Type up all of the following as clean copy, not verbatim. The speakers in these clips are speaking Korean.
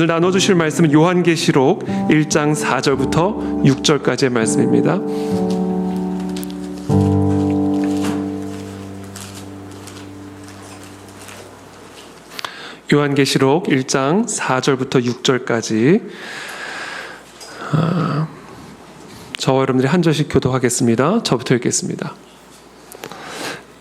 오늘 나눠주실 말씀은 요한계시록 1장 4절부터 6절까지의 말씀입니다. 요한계시록 1장 4절부터 6절까지 저와 여러분들이 한 절씩 교독하겠습니다. 저부터 읽겠습니다.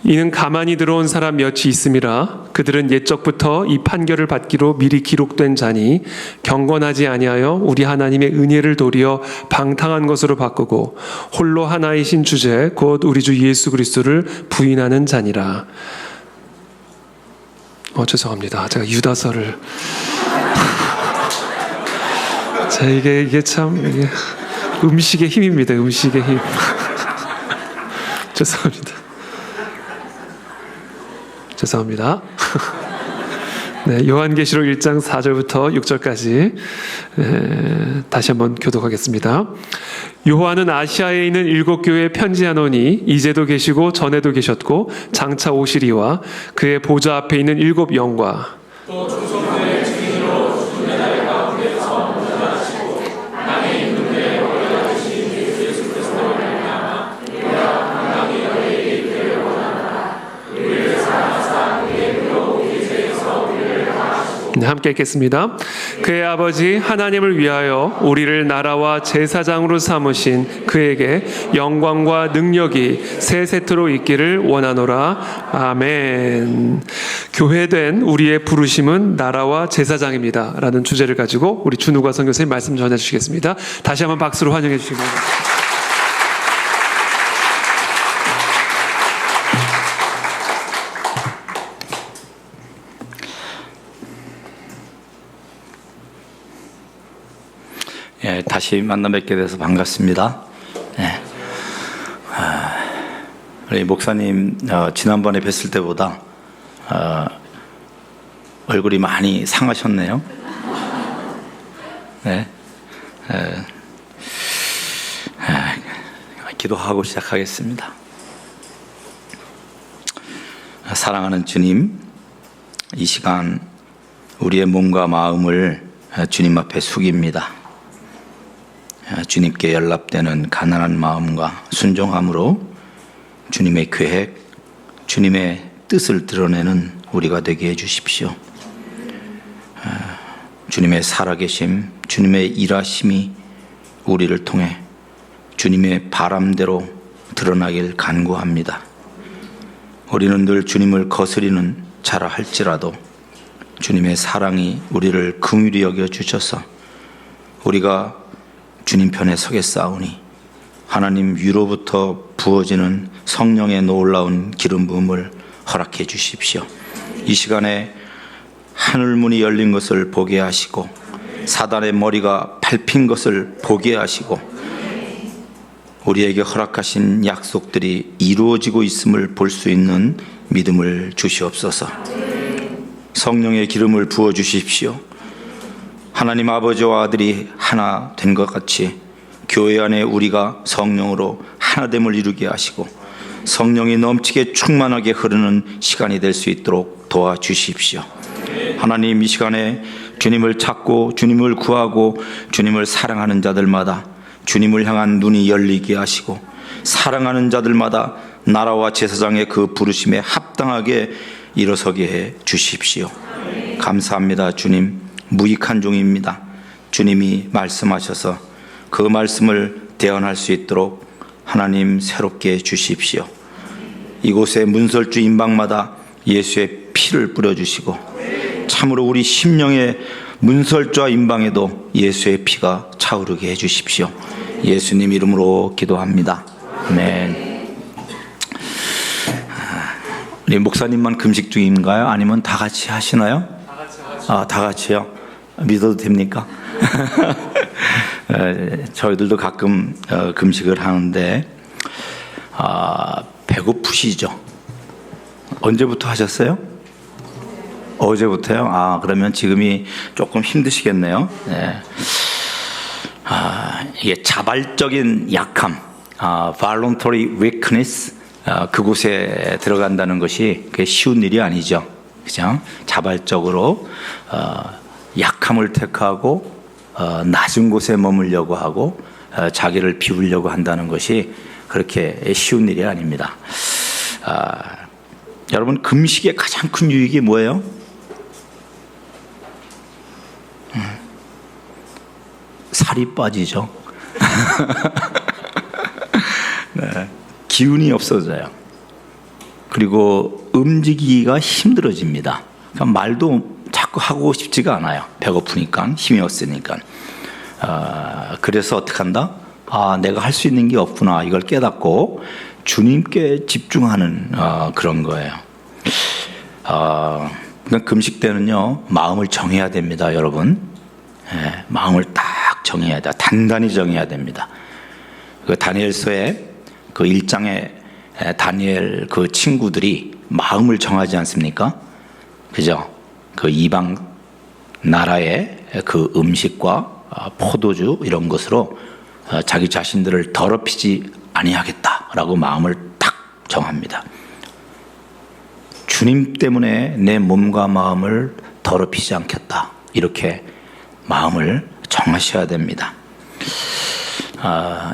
이는 가만히 들어온 사람 몇이 있음이라. 그들은 옛적부터 이 판결을 받기로 미리 기록된 자니 경건하지 아니하여 우리 하나님의 은혜를 도리어 방탕한 것으로 바꾸고 홀로 하나이신 주제 곧 우리 주 예수 그리스도를 부인하는 자니라. 죄송합니다. 제가 유다서를 자, 이게 참 음식의 힘입니다. 음식의 힘. 죄송합니다. 네, 요한계시록 1장 4절부터 6절까지 다시 한번 교독하겠습니다. 요한은 아시아에 있는 7교회에 편지하노니 이제도 계시고 전에도 계셨고 장차 오시리와 그의 보좌 앞에 있는 7 영과 또 충성함의 증인으로 죽은 자들 가운데서 부활하시고 땅에 있는 데에 올려주신 예수 그리스도를 말미암아 우리가 당당히 너희에게 이르기를 원하노라. 우리를 사랑하사 우리의 불로 우리 죄에서 우리를 구하시고. 네, 함께 읽겠습니다. 그의 아버지 하나님을 위하여 우리를 나라와 제사장으로 삼으신 그에게 영광과 능력이 세세토록 있기를 원하노라. 아멘. 교회된 우리의 부르심은 나라와 제사장입니다 라는 주제를 가지고 우리 준우가 선교사님 말씀 전해주시겠습니다. 다시 한번 박수로 환영해 주시기 바랍니다. 예, 다시 만나 뵙게 돼서 반갑습니다. 예. 우리 목사님 지난번에 뵀을 때보다 얼굴이 많이 상하셨네요. 네. 기도하고 시작하겠습니다. 사랑하는 주님, 이 시간 우리의 몸과 마음을 주님 앞에 숙입니다. 주님께 연락되는 가난한 마음과 순종함으로 주님의 계획, 주님의 뜻을 드러내는 우리가 되게 해주십시오. 주님의 살아계심, 주님의 일하심이 우리를 통해 주님의 바람대로 드러나길 간구합니다. 우리는 늘 주님을 거스리는 자라 할지라도 주님의 사랑이 우리를 긍휼히 여겨주셔서 우리가 주님 편에 서겠사오니 하나님 위로부터 부어지는 성령의 놀라운 기름 부음을 허락해 주십시오. 이 시간에 하늘문이 열린 것을 보게 하시고 사단의 머리가 밟힌 것을 보게 하시고 우리에게 허락하신 약속들이 이루어지고 있음을 볼 수 있는 믿음을 주시옵소서. 성령의 기름을 부어 주십시오. 하나님 아버지와 아들이 하나 된 것 같이 교회 안에 우리가 성령으로 하나됨을 이루게 하시고 성령이 넘치게 충만하게 흐르는 시간이 될 수 있도록 도와주십시오. 하나님, 이 시간에 주님을 찾고 주님을 구하고 주님을 사랑하는 자들마다 주님을 향한 눈이 열리게 하시고 사랑하는 자들마다 나라와 제사장의 그 부르심에 합당하게 일어서게 해 주십시오. 감사합니다. 주님, 무익한 종입니다. 주님이 말씀하셔서 그 말씀을 대언할 수 있도록 하나님 새롭게 해 주십시오. 이곳의 문설주 임방마다 예수의 피를 뿌려주시고 참으로 우리 심령의 문설주와 임방에도 예수의 피가 차오르게 해주십시오. 예수님 이름으로 기도합니다. 아멘. 우리 목사님만 금식 중인가요? 아니면 다 같이 하시나요? 다 같이요? 믿어도 됩니까? 저희들도 가끔 금식을 하는데 배고프시죠? 언제부터 하셨어요? 어제부터요? 그러면 지금이 조금 힘드시겠네요. 네. 이게 자발적인 약함, voluntary weakness, 그곳에 들어간다는 것이 그게 쉬운 일이 아니죠. 그죠? 자발적으로 약함을 택하고 낮은 곳에 머물려고 하고 자기를 비우려고 한다는 것이 그렇게 쉬운 일이 아닙니다. 여러분, 금식의 가장 큰 유익이 뭐예요? 살이 빠지죠. 네, 기운이 없어져요. 그리고 움직이기가 힘들어집니다. 그러니까 말도 자꾸 하고 싶지가 않아요. 배고프니까, 힘이 없으니까. 그래서 어떻게 한다? 내가 할 수 있는 게 없구나, 이걸 깨닫고 주님께 집중하는 그런 거예요. 그러니까 금식 때는요, 마음을 정해야 됩니다, 여러분. 마음을 딱 정해야 돼. 단단히 정해야 됩니다. 그 다니엘서에 그 1장에 다니엘 그 친구들이 마음을 정하지 않습니까? 그죠? 그 이방 나라의 그 음식과 포도주 이런 것으로 자기 자신들을 더럽히지 아니하겠다라고 마음을 딱 정합니다. 주님 때문에 내 몸과 마음을 더럽히지 않겠다, 이렇게 마음을 정하셔야 됩니다.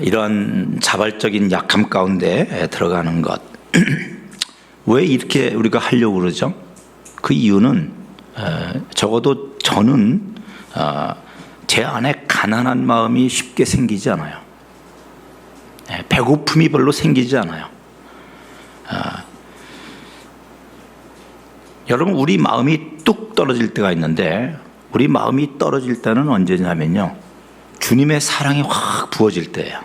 이런 자발적인 약함 가운데 들어가는 것, 왜 이렇게 우리가 하려고 그러죠? 그 이유는 적어도 저는 제 안에 가난한 마음이 쉽게 생기지 않아요. 배고픔이 별로 생기지 않아요. 여러분, 우리 마음이 뚝 떨어질 때가 있는데, 우리 마음이 떨어질 때는 언제냐면요, 주님의 사랑이 확 부어질 때예요.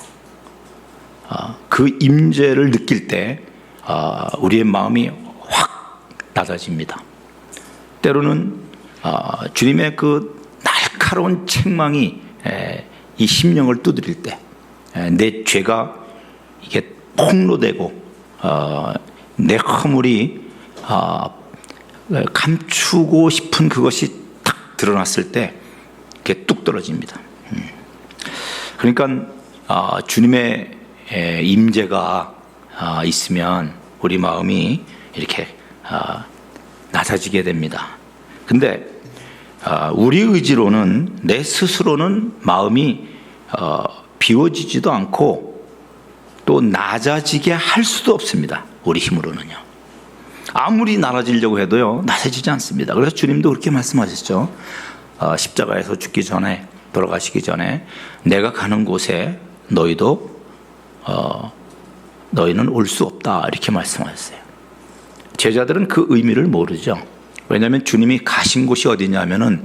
그 임재를 느낄 때 우리의 마음이 확 낮아집니다. 때로는 주님의 그 날카로운 책망이 이 심령을 두드릴 때, 내 죄가 이게 폭로되고 내 허물이 감추고 싶은 그것이 딱 드러났을 때 이게 뚝 떨어집니다. 그러니까 주님의 임재가 있으면 우리 마음이 이렇게 낮아지게 됩니다. 근데 우리 의지로는, 내 스스로는 마음이 비워지지도 않고 또 낮아지게 할 수도 없습니다. 우리 힘으로는요. 아무리 낮아지려고 해도요, 낮아지지 않습니다. 그래서 주님도 그렇게 말씀하셨죠. 십자가에서 죽기 전에, 돌아가시기 전에, 내가 가는 곳에 너희는 올 수 없다, 이렇게 말씀하셨어요. 제자들은 그 의미를 모르죠. 왜냐하면 주님이 가신 곳이 어디냐면은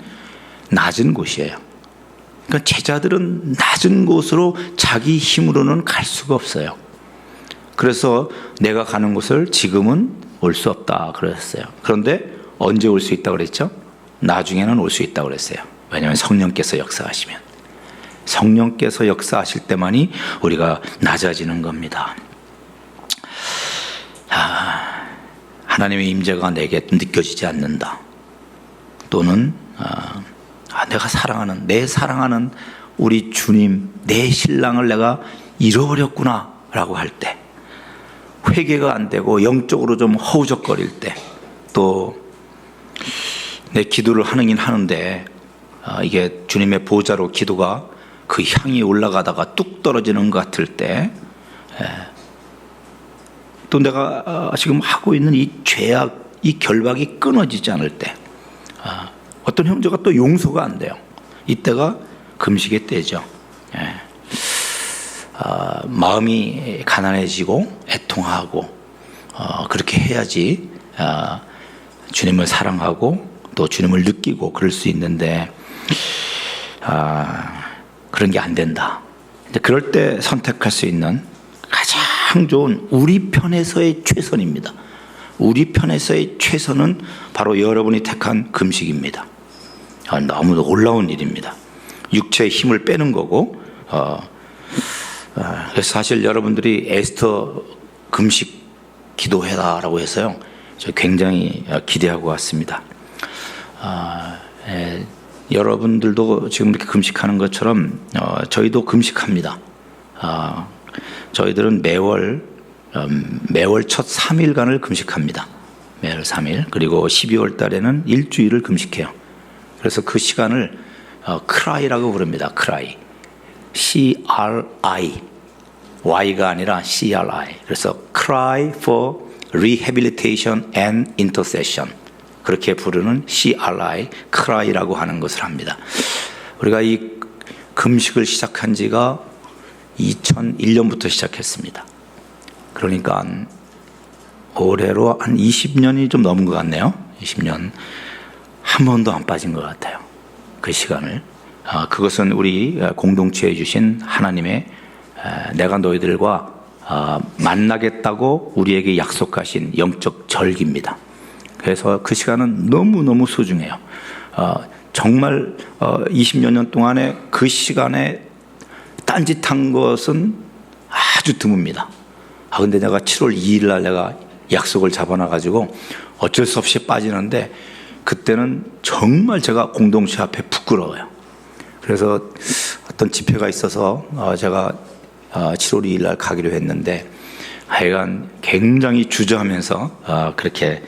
낮은 곳이에요. 그러니까 제자들은 낮은 곳으로 자기 힘으로는 갈 수가 없어요. 그래서 내가 가는 곳을 지금은 올 수 없다 그랬어요. 그런데 언제 올 수 있다 그랬죠? 나중에는 올 수 있다 그랬어요. 왜냐하면 성령께서 역사하시면, 성령께서 역사하실 때만이 우리가 낮아지는 겁니다. 하나님의 임재가 내게 느껴지지 않는다, 또는 내가 사랑하는, 내 사랑하는 우리 주님, 내 신랑을 내가 잃어버렸구나 라고 할 때, 회개가 안 되고 영적으로 좀 허우적거릴 때, 또 내 기도를 하긴 하는데 이게 주님의 보좌로 기도가 그 향이 올라가다가 뚝 떨어지는 것 같을 때, 또 내가 지금 하고 있는 이 죄악, 이 결박이 끊어지지 않을 때, 어떤 형제가 또 용서가 안 돼요. 이때가 금식의 때죠. 마음이 가난해지고 애통하고 그렇게 해야지 주님을 사랑하고 또 주님을 느끼고 그럴 수 있는데, 그런 게 안 된다. 그럴 때 선택할 수 있는 가장 좋은, 우리 편에서의 최선입니다. 우리 편에서의 최선은 바로 여러분이 택한 금식입니다. 너무 놀라운 일입니다. 육체의 힘을 빼는 거고, 그래서 사실 여러분들이 에스터 금식 기도해라라고 해서요, 저 굉장히 기대하고 왔습니다. 여러분들도 지금 이렇게 금식하는 것처럼 저희도 금식합니다. 저희들은 매월 첫 3일간을 금식합니다. 매월 3일. 그리고 12월 달에는 일주일을 금식해요. 그래서 그 시간을 cry라고 부릅니다. cry. C-R-I. Y가 아니라 C-R-I. 그래서 cry for rehabilitation and intercession. 그렇게 부르는 CRI, cry라고 하는 것을 합니다. 우리가 이 금식을 시작한 지가 2001년부터 시작했습니다. 그러니까 올해로 한 20년이 좀 넘은 것 같네요. 20년. 한 번도 안 빠진 것 같아요. 그 시간을. 그것은 우리 공동체에 주신 하나님의 내가 너희들과 만나겠다고 우리에게 약속하신 영적 절기입니다. 그래서 그 시간은 너무너무 소중해요. 정말 20여 년 동안에 그 시간에 딴짓한 것은 아주 드뭅니다. 근데 내가 7월 2일 날 내가 약속을 잡아놔가지고 어쩔 수 없이 빠지는데 그때는 정말 제가 공동체 앞에 부끄러워요. 그래서 어떤 집회가 있어서 제가 7월 2일 날 가기로 했는데 하여간 굉장히 주저하면서 그렇게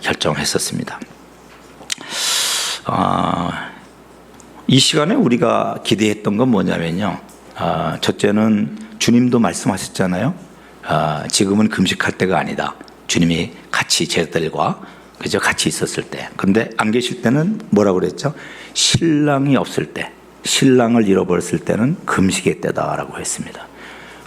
결정했었습니다. 이 시간에 우리가 기대했던 건 뭐냐면요. 첫째는 주님도 말씀하셨잖아요. 지금은 금식할 때가 아니다. 주님이 같이 제자들과 그저 같이 있었을 때. 근데 안 계실 때는 뭐라고 그랬죠? 신랑이 없을 때, 신랑을 잃어버렸을 때는 금식의 때다라고 했습니다.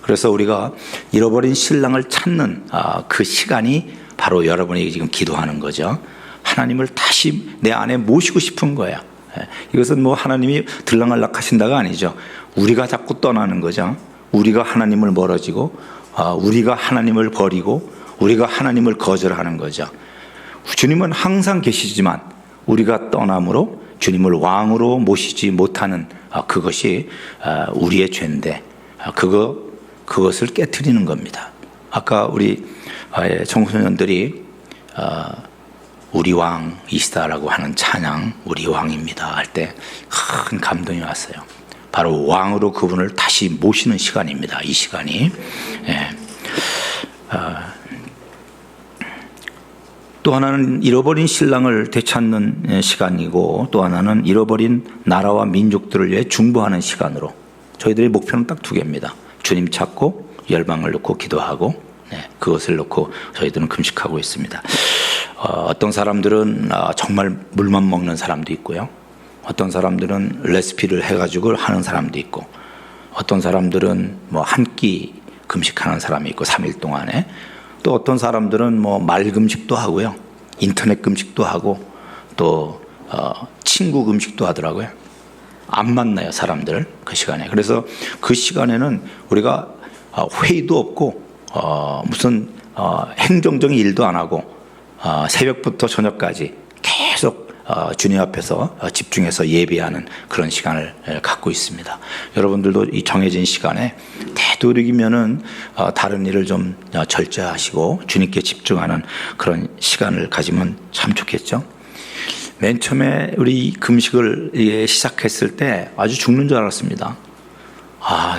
그래서 우리가 잃어버린 신랑을 찾는 그 시간이 바로 여러분이 지금 기도하는 거죠. 하나님을 다시 내 안에 모시고 싶은 거예요. 이것은 뭐 하나님이 들락날락 하신다가 아니죠. 우리가 자꾸 떠나는 거죠. 우리가 하나님을 멀어지고 우리가 하나님을 버리고 우리가 하나님을 거절하는 거죠. 주님은 항상 계시지만 우리가 떠남으로 주님을 왕으로 모시지 못하는 그것이 우리의 죄인데 그것을 깨트리는 겁니다. 아까 우리 청소년들이 우리 왕이시다라고 하는 찬양, 우리 왕입니다 할 때 큰 감동이 왔어요. 바로 왕으로 그분을 다시 모시는 시간입니다. 이 시간이. 또 하나는 잃어버린 신랑을 되찾는 시간이고 또 하나는 잃어버린 나라와 민족들을 위해 중보하는 시간으로 저희들의 목표는 딱 두 개입니다. 주님 찾고 열방을 놓고 기도하고 그것을 놓고 저희들은 금식하고 있습니다. 어떤 사람들은 정말 물만 먹는 사람도 있고요. 어떤 사람들은 레시피를 해가지고 하는 사람도 있고 어떤 사람들은 뭐 한 끼 금식하는 사람이 있고 3일 동안에 또 어떤 사람들은 뭐 말 금식도 하고요. 인터넷 금식도 하고 또 친구 금식도 하더라고요. 안 만나요, 사람들 그 시간에. 그래서 그 시간에는 우리가 회의도 없고 무슨 행정적인 일도 안 하고 새벽부터 저녁까지 계속 주님 앞에서 집중해서 예배하는 그런 시간을 갖고 있습니다. 여러분들도 이 정해진 시간에 되도록이면은 다른 일을 좀 절제하시고 주님께 집중하는 그런 시간을 가지면 참 좋겠죠. 맨 처음에 우리 금식을 시작했을 때 아주 죽는 줄 알았습니다.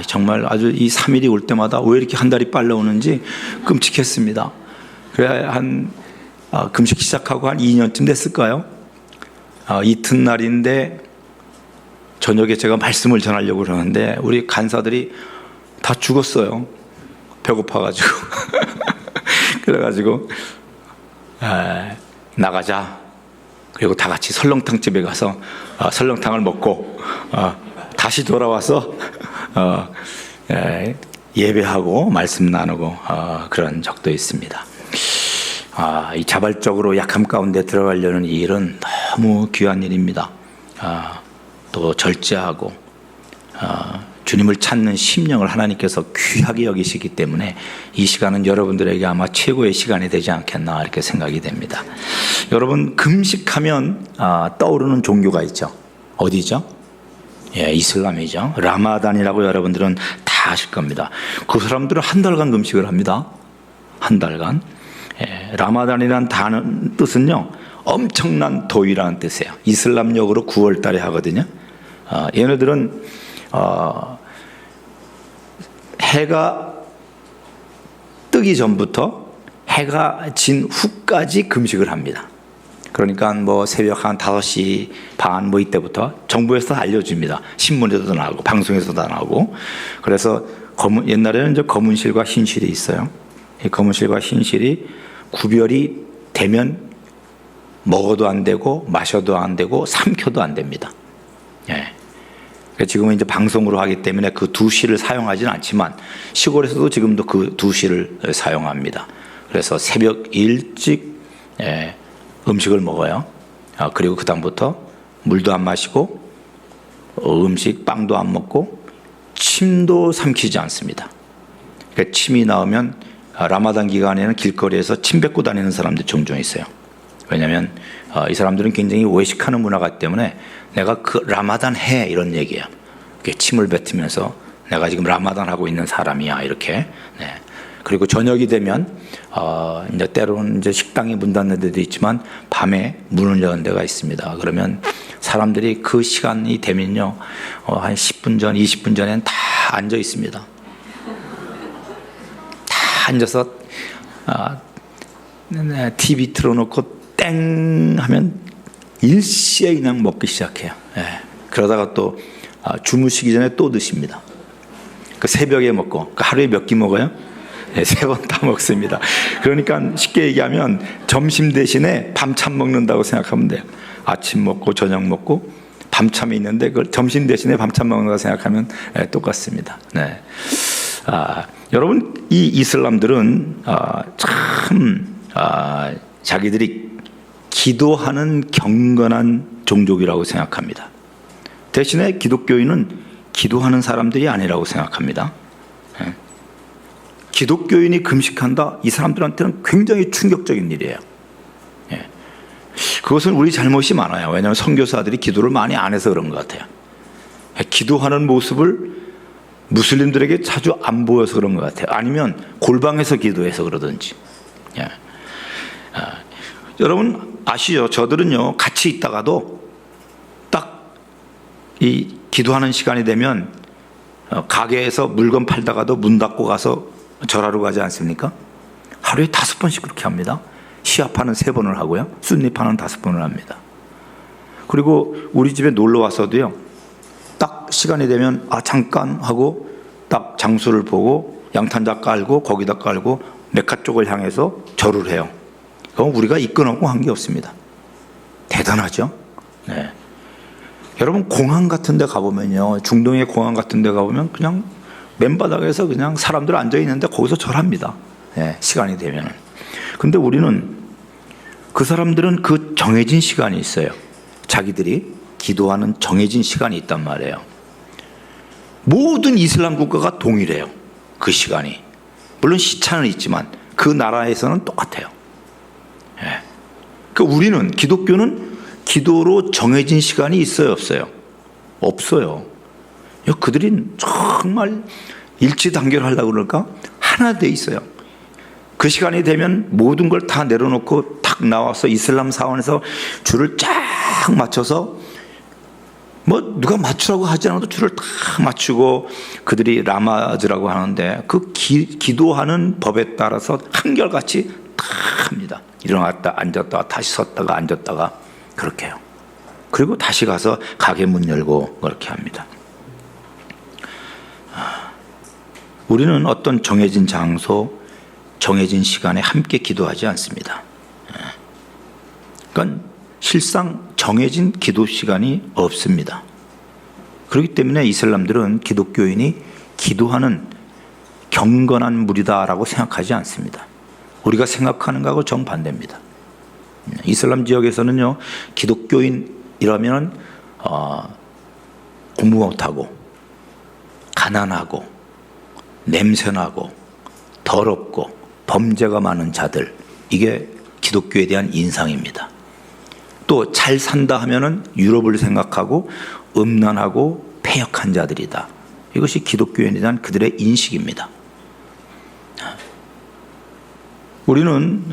정말 아주 이 3일이 올 때마다 왜 이렇게 한 달이 빨리 오는지 끔찍했습니다. 그래야 금식 시작하고 한 2년쯤 됐을까요? 이튿날인데 저녁에 제가 말씀을 전하려고 그러는데 우리 간사들이 다 죽었어요. 배고파가지고. 그래가지고 나가자. 그리고 다 같이 설렁탕 집에 가서 설렁탕을 먹고 다시 돌아와서 예배하고 말씀 나누고 그런 적도 있습니다. 이 자발적으로 약함 가운데 들어가려는 이 일은 너무 귀한 일입니다. 또 절제하고 주님을 찾는 심령을 하나님께서 귀하게 여기시기 때문에 이 시간은 여러분들에게 아마 최고의 시간이 되지 않겠나 이렇게 생각이 됩니다. 여러분 금식하면 떠오르는 종교가 있죠. 어디죠? 이슬람이죠. 라마단이라고 여러분들은 다 아실 겁니다. 그 사람들은 한 달간 금식을 합니다. 한 달간. 라마단이라는 단어 뜻은요 엄청난 더위라는 뜻이에요. 이슬람력으로 9월 달에 하거든요. 얘네들은 해가 뜨기 전부터 해가 진 후까지 금식을 합니다. 그러니까 뭐 새벽 한 5시 반 뭐 이때부터 정부에서 알려줍니다. 신문에도 나오고 방송에서도 나오고. 그래서 옛날에는 이제 검은실과 흰실이 있어요. 이 검은실과 흰실이 구별이 되면 먹어도 안 되고 마셔도 안 되고 삼켜도 안 됩니다. 예. 지금은 이제 방송으로 하기 때문에 그 두 실을 사용하지는 않지만 시골에서도 지금도 그 두 실을 사용합니다. 그래서 새벽 일찍 음식을 먹어요. 그리고 그 다음부터 물도 안 마시고 음식 빵도 안 먹고 침도 삼키지 않습니다. 그러니까 침이 나오면 라마단 기간에는 길거리에서 침 뱉고 다니는 사람들 종종 있어요. 왜냐하면 이 사람들은 굉장히 외식하는 문화가 때문에 내가 그 라마단 해 이런 얘기예요. 침을 뱉으면서 내가 지금 라마단 하고 있는 사람이야 이렇게. 네. 그리고 저녁이 되면 이제 때로는 이제 식당이 문 닫는 데도 있지만 밤에 문을 여는 데가 있습니다. 그러면 사람들이 그 시간이 되면요 한 10분 전, 20분 전엔 다 앉아 있습니다. 다 앉아서 TV 틀어놓고 땡 하면 일시에 그냥 먹기 시작해요. 예. 그러다가 또 주무시기 전에 또 드십니다. 그 새벽에 먹고 그 하루에 몇 끼 먹어요? 네, 3번 다 먹습니다. 그러니까 쉽게 얘기하면 점심 대신에 밤참 먹는다고 생각하면 돼요. 아침 먹고 저녁 먹고 밤참이 있는데 그걸 점심 대신에 밤참 먹는다고 생각하면 똑같습니다. 네. 여러분 이 이슬람들은 참 자기들이 기도하는 경건한 종족이라고 생각합니다. 대신에 기독교인은 기도하는 사람들이 아니라고 생각합니다. 기독교인이 금식한다? 이 사람들한테는 굉장히 충격적인 일이에요. 그것은 우리 잘못이 많아요. 왜냐하면 선교사들이 기도를 많이 안 해서 그런 것 같아요. 기도하는 모습을 무슬림들에게 자주 안 보여서 그런 것 같아요. 아니면 골방에서 기도해서 그러든지. 여러분 아시죠? 저들은요 같이 있다가도 딱 이 기도하는 시간이 되면 가게에서 물건 팔다가도 문 닫고 가서 절하러 가지 않습니까? 하루에 5번씩 그렇게 합니다. 시아파는 3번을 하고요. 순니파는 5번을 합니다. 그리고 우리 집에 놀러 와서도요. 딱 시간이 되면 잠깐 하고 딱 장소를 보고 양탄자 깔고 거기다 깔고 메카 쪽을 향해서 절을 해요. 그건 우리가 이끌어놓고 한 게 없습니다. 대단하죠? 네. 여러분 공항 같은 데 가보면요. 중동의 공항 같은 데 가보면 그냥 맨바닥에서 그냥 사람들 앉아있는데 거기서 절합니다. 네, 시간이 되면. 근데 우리는 그 사람들은 그 정해진 시간이 있어요. 자기들이 기도하는 정해진 시간이 있단 말이에요. 모든 이슬람 국가가 동일해요. 그 시간이. 물론 시차는 있지만 그 나라에서는 똑같아요. 네. 그러니까 우리는 기독교는 기도로 정해진 시간이 있어요, 없어요? 없어요. 그들이 정말 일치단결하려고 그럴까? 하나 돼 있어요. 그 시간이 되면 모든 걸 다 내려놓고 탁 나와서 이슬람 사원에서 줄을 쫙 맞춰서 뭐 누가 맞추라고 하지 않아도 줄을 딱 맞추고 그들이 라마즈라고 하는데 그 기도하는 법에 따라서 한결같이 딱 합니다. 일어났다 앉았다가 다시 섰다가 앉았다가 그렇게 해요. 그리고 다시 가서 가게 문 열고 그렇게 합니다. 우리는 어떤 정해진 장소, 정해진 시간에 함께 기도하지 않습니다. 그러니까 실상 정해진 기도 시간이 없습니다. 그렇기 때문에 이슬람들은 기독교인이 기도하는 경건한 무리다라고 생각하지 않습니다. 우리가 생각하는 것하고 정반대입니다. 이슬람 지역에서는요, 기독교인이라면 공부 못하고 가난하고 냄새나고 더럽고 범죄가 많은 자들, 이게 기독교에 대한 인상입니다. 또 잘 산다 하면은 유럽을 생각하고 음란하고 패역한 자들이다. 이것이 기독교에 대한 그들의 인식입니다. 우리는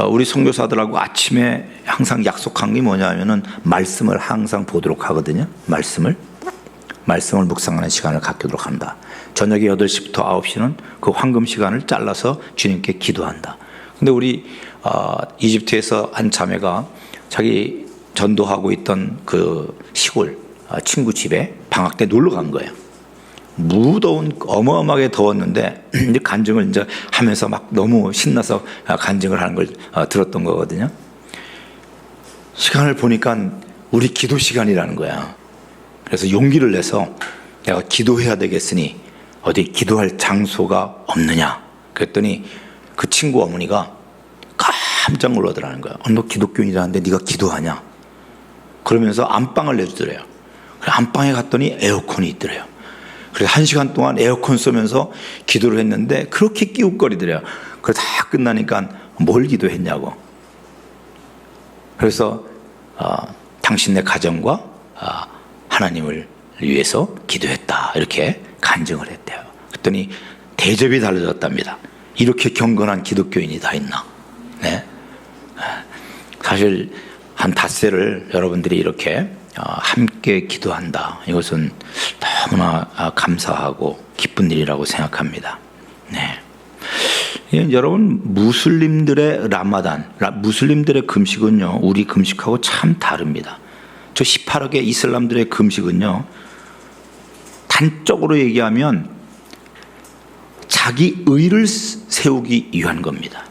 우리 선교사들하고 아침에 항상 약속한 게 뭐냐면은 말씀을 항상 보도록 하거든요. 말씀을 묵상하는 시간을 갖도록 한다. 저녁에 8시부터 9시는 그 황금 시간을 잘라서 주님께 기도한다. 근데 우리 이집트에서 한 자매가 자기 전도하고 있던 그 시골 친구 집에 방학 때 놀러 간 거예요. 무더운 어마어마하게 더웠는데 이제 간증을 이제 하면서 막 너무 신나서 간증을 하는 걸 들었던 거거든요. 시간을 보니까 우리 기도 시간이라는 거야. 그래서 용기를 내서 내가 기도해야 되겠으니 어디 기도할 장소가 없느냐 그랬더니 그 친구 어머니가 깜짝 놀라더라는 거야. 너 기독교인이라는데 네가 기도하냐? 그러면서 안방을 내주더래요. 안방에 갔더니 에어컨이 있더래요. 그래서 1시간 동안 에어컨 쏘면서 기도를 했는데 그렇게 끼웃거리더래요. 그래서 다 끝나니까 뭘 기도했냐고. 그래서 당신네 가정과 하나님을 위해서 기도했다 이렇게 간증을 했대요. 그랬더니 대접이 달라졌답니다. 이렇게 경건한 기독교인이 다 있나? 네. 사실 한 닷새를 여러분들이 이렇게 함께 기도한다. 이것은 너무나 감사하고 기쁜 일이라고 생각합니다. 네. 여러분 무슬림들의 라마단, 무슬림들의 금식은요 우리 금식하고 참 다릅니다. 저 18억의 이슬람들의 금식은요 단적으로 얘기하면 자기 의를 세우기 위한 겁니다.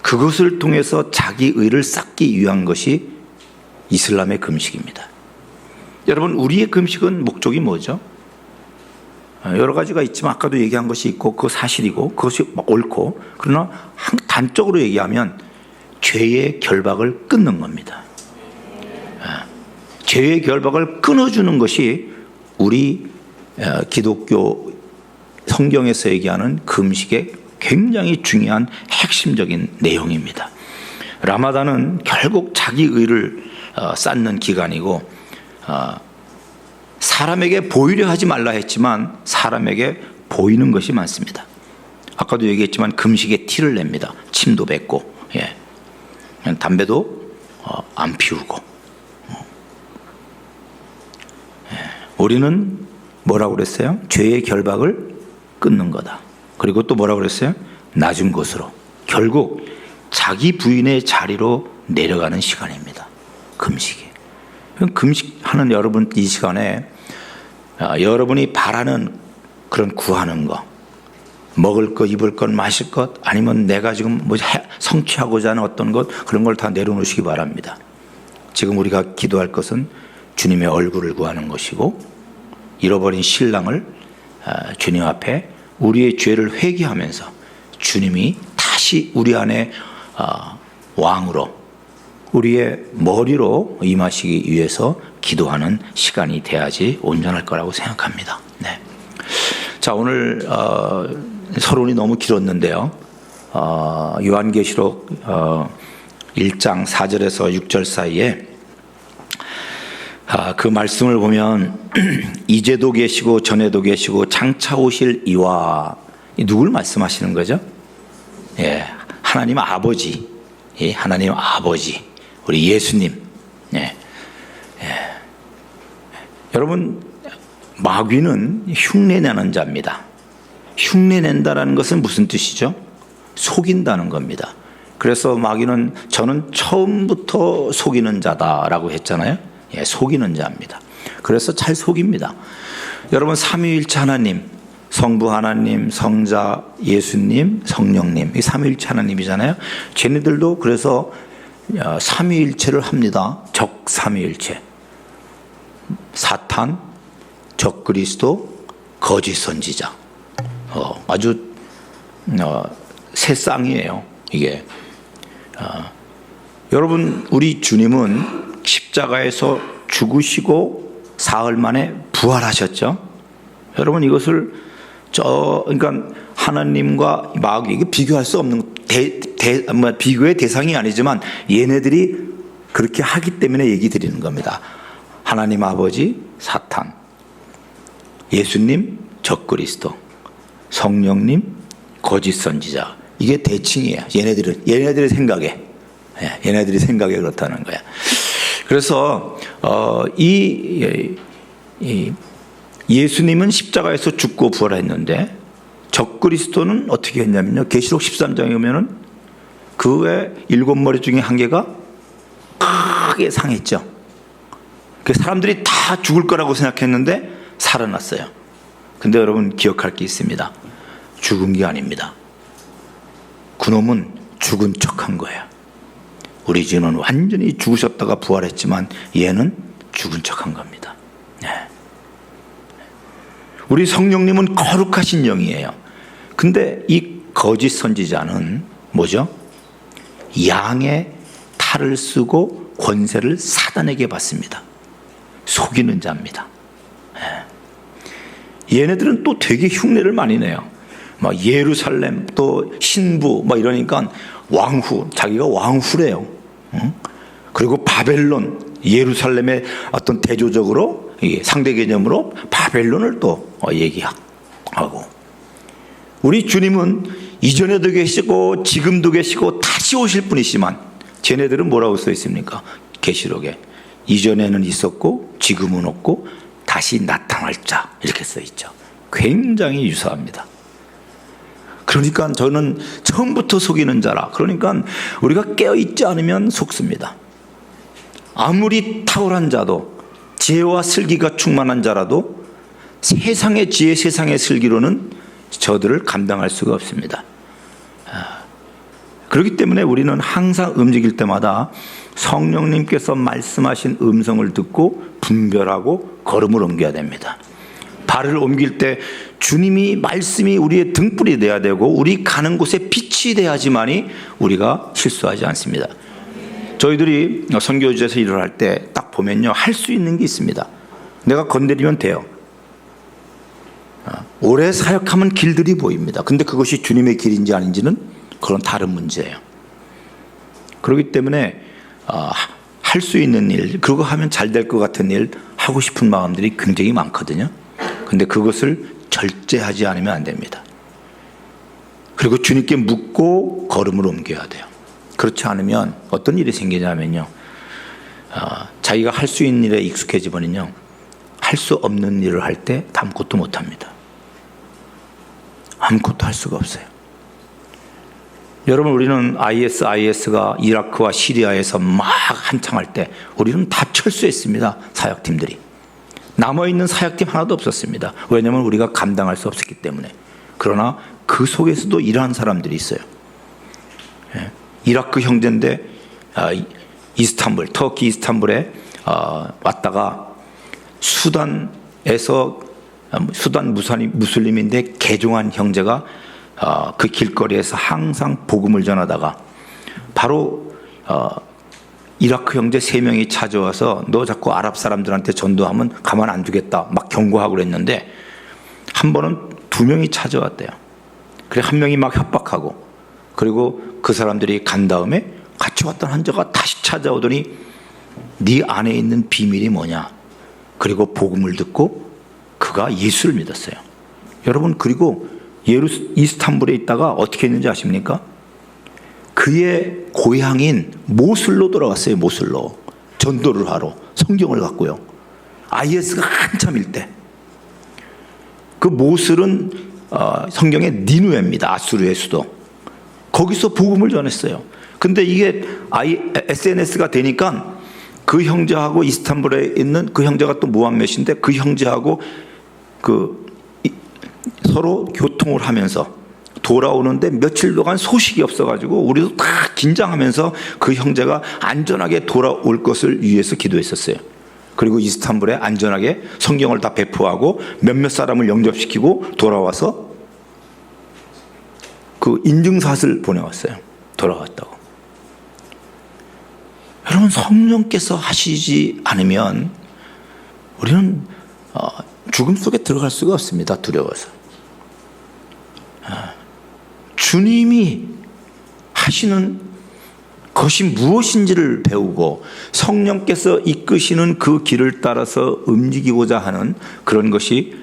그것을 통해서 자기 의를 쌓기 위한 것이 이슬람의 금식입니다. 여러분 우리의 금식은 목적이 뭐죠? 여러 가지가 있지만 아까도 얘기한 것이 있고 그거 사실이고 그것이 옳고 그러나 단적으로 얘기하면 죄의 결박을 끊는 겁니다. 죄의 결박을 끊어주는 것이 우리 기독교 성경에서 얘기하는 금식의 굉장히 중요한 핵심적인 내용입니다. 라마단은 결국 자기 의를 쌓는 기간이고 사람에게 보이려 하지 말라 했지만 사람에게 보이는 것이 많습니다. 아까도 얘기했지만 금식에 티를 냅니다. 침도 뱉고 담배도 안 피우고 우리는 뭐라고 그랬어요? 죄의 결박을 끊는 거다. 그리고 또 뭐라고 그랬어요? 낮은 곳으로 결국 자기 부인의 자리로 내려가는 시간입니다. 금식이. 금식하는 여러분 이 시간에 여러분이 바라는 그런 구하는 거 먹을 것, 입을 것, 마실 것 아니면 내가 지금 뭐 성취하고자 하는 어떤 것 그런 걸 다 내려놓으시기 바랍니다. 지금 우리가 기도할 것은 주님의 얼굴을 구하는 것이고 잃어버린 신랑을 주님 앞에 우리의 죄를 회개하면서 주님이 다시 우리 안에 왕으로 우리의 머리로 임하시기 위해서 기도하는 시간이 돼야지 온전할 거라고 생각합니다. 네. 자, 오늘 서론이 너무 길었는데요. 요한계시록 1장 4절에서 6절 사이에 그 말씀을 보면 이제도 계시고 전에도 계시고 장차 오실 이와 누굴 말씀하시는 거죠? 예, 하나님 아버지, 예, 하나님 아버지, 우리 예수님. 예, 예. 여러분 마귀는 흉내내는 자입니다. 흉내낸다라는 것은 무슨 뜻이죠? 속인다는 겁니다. 그래서 마귀는 저는 처음부터 속이는 자다라고 했잖아요. 예, 속이는 자입니다. 그래서 잘 속입니다. 여러분 삼위일체 하나님, 성부 하나님, 성자 예수님, 성령님 이 삼위일체 하나님이잖아요. 쟤네들도 그래서 삼위일체를 합니다. 적삼위일체. 사탄, 적그리스도, 거짓 선지자. 아주 새 쌍이에요. 이게 여러분 우리 주님은 십자가에서 죽으시고 사흘 만에 부활하셨죠. 여러분 이것을 그러니까 하나님과 마귀 이게 비교할 수 없는 비교의 대상이 아니지만 얘네들이 그렇게 하기 때문에 얘기 드리는 겁니다. 하나님 아버지 사탄, 예수님 적그리스도, 성령님 거짓 선지자. 이게 대칭이에요. 얘네들의 생각에. 얘네들이 생각에 그렇다는 거야. 그래서 예수님은 십자가에서 죽고 부활했는데 적그리스도는 어떻게 했냐면요. 계시록 13장에 보면은 그 외 7머리 중에 한 개가 크게 상했죠. 그 사람들이 다 죽을 거라고 생각했는데 살아났어요. 근데 여러분 기억할 게 있습니다. 죽은 게 아닙니다. 그놈은 죽은 척한 거예요. 우리 주는 완전히 죽으셨다가 부활했지만 얘는 죽은 척한 겁니다. 네. 우리 성령님은 거룩하신 영이에요. 근데 이 거짓 선지자는 뭐죠? 양의 탈을 쓰고 권세를 사단에게 받습니다. 속이는 자입니다. 얘네들은 또 되게 흉내를 많이 내요. 막 예루살렘 또 신부 막 이러니까 왕후, 자기가 왕후래요. 그리고 바벨론, 예루살렘의 어떤 대조적으로 상대 개념으로 바벨론을 또 얘기하고, 우리 주님은 이전에도 계시고 지금도 계시고 다시 오실 분이시지만 쟤네들은 뭐라고 써 있습니까? 계시록에 이전에는 있었고 지금은 없고 다시 나타날 자 이렇게 써 있죠. 굉장히 유사합니다. 그러니까 저는 처음부터 속이는 자라. 그러니까 우리가 깨어있지 않으면 속습니다. 아무리 탁월한 자도, 지혜와 슬기가 충만한 자라도 세상의 지혜, 세상의 슬기로는 저들을 감당할 수가 없습니다. 그렇기 때문에 우리는 항상 움직일 때마다 성령님께서 말씀하신 음성을 듣고 분별하고 걸음을 옮겨야 됩니다. 발을 옮길 때 주님이 말씀이 우리의 등불이 돼야 되고 우리 가는 곳에 빛이 돼야지만이 우리가 실수하지 않습니다. 저희들이 선교지에서 일을 할 때 딱 보면요, 할 수 있는 게 있습니다. 내가 건드리면 돼요. 오래 사역하면 길들이 보입니다. 근데 그것이 주님의 길인지 아닌지는 그건 다른 문제예요. 그렇기 때문에 할 수 있는 일, 그거 하면 잘 될 것 같은 일 하고 싶은 마음들이 굉장히 많거든요. 근데 그것을 절제하지 않으면 안 됩니다. 그리고 주님께 묻고 걸음을 옮겨야 돼요. 그렇지 않으면 어떤 일이 생기냐면요, 자기가 할 수 있는 일에 익숙해지면요, 할 수 없는 일을 할 때 아무것도 못합니다. 아무것도 할 수가 없어요. 여러분, 우리는 IS가 이라크와 시리아에서 막 한창 할 때 우리는 다 철수했습니다. 사역팀들이. 남아있는 사역팀 하나도 없었습니다. 왜냐하면 우리가 감당할 수 없었기 때문에. 그러나 그 속에서도 일하는 사람들이 있어요. 이라크 형제인데 이스탄불, 터키 이스탄불에 왔다가 수단에서, 수단 무슬림인데 개종한 형제가 그 길거리에서 항상 복음을 전하다가 바로 이라크 형제 3명이 찾아와서 너 자꾸 아랍 사람들한테 전도하면 가만 안 두겠다 막 경고하고 그랬는데, 한 번은 2명이 찾아왔대요. 그래, 1명이 막 협박하고, 그리고 그 사람들이 간 다음에 같이 왔던 한자가 다시 찾아오더니 네 안에 있는 비밀이 뭐냐, 그리고 복음을 듣고 그가 예수를 믿었어요. 여러분, 그리고 이스탄불에 있다가 어떻게 했는지 아십니까? 그의 고향인 모술로 돌아갔어요. 모술로 전도를 하러, 성경을 갖고요. IS가 한참일 때. 그 모술은 성경의 니누에입니다. 아수르의 수도. 거기서 복음을 전했어요. 근데 이게 SNS가 되니까 그 형제하고, 이스탄불에 있는 그 형제가 또 무함мет인데 그 형제하고 서로 교통을 하면서 돌아오는데 며칠 동안 소식이 없어가지고 우리도 다 긴장하면서 그 형제가 안전하게 돌아올 것을 위해서 기도했었어요. 그리고 이스탄불에 안전하게 성경을 다 배포하고 몇몇 사람을 영접시키고 돌아와서 그 인증샷을 보내왔어요. 돌아왔다고. 여러분, 성령께서 하시지 않으면 우리는 죽음 속에 들어갈 수가 없습니다. 두려워서. 주님이 하시는 것이 무엇인지를 배우고 성령께서 이끄시는 그 길을 따라서 움직이고자 하는 그런 것이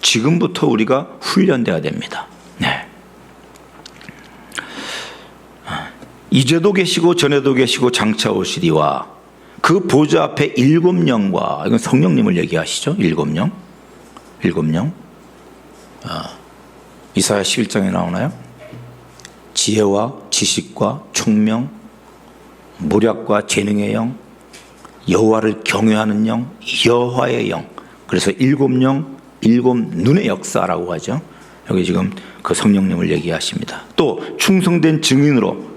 지금부터 우리가 훈련돼야 됩니다. 네. 이제도 계시고 전에도 계시고 장차 오시리와 그 보좌 앞에 7영과, 이건 성령님을 얘기하시죠. 7영. 이사야 11장에 나오나요? 지혜와 지식과 총명, 모략과 재능의 영, 여호와를 경외하는 영, 여호와의 영. 그래서 일곱 영, 일곱 눈의 역사라고 하죠. 여기 지금 그 성령님을 얘기하십니다. 또 충성된 증인으로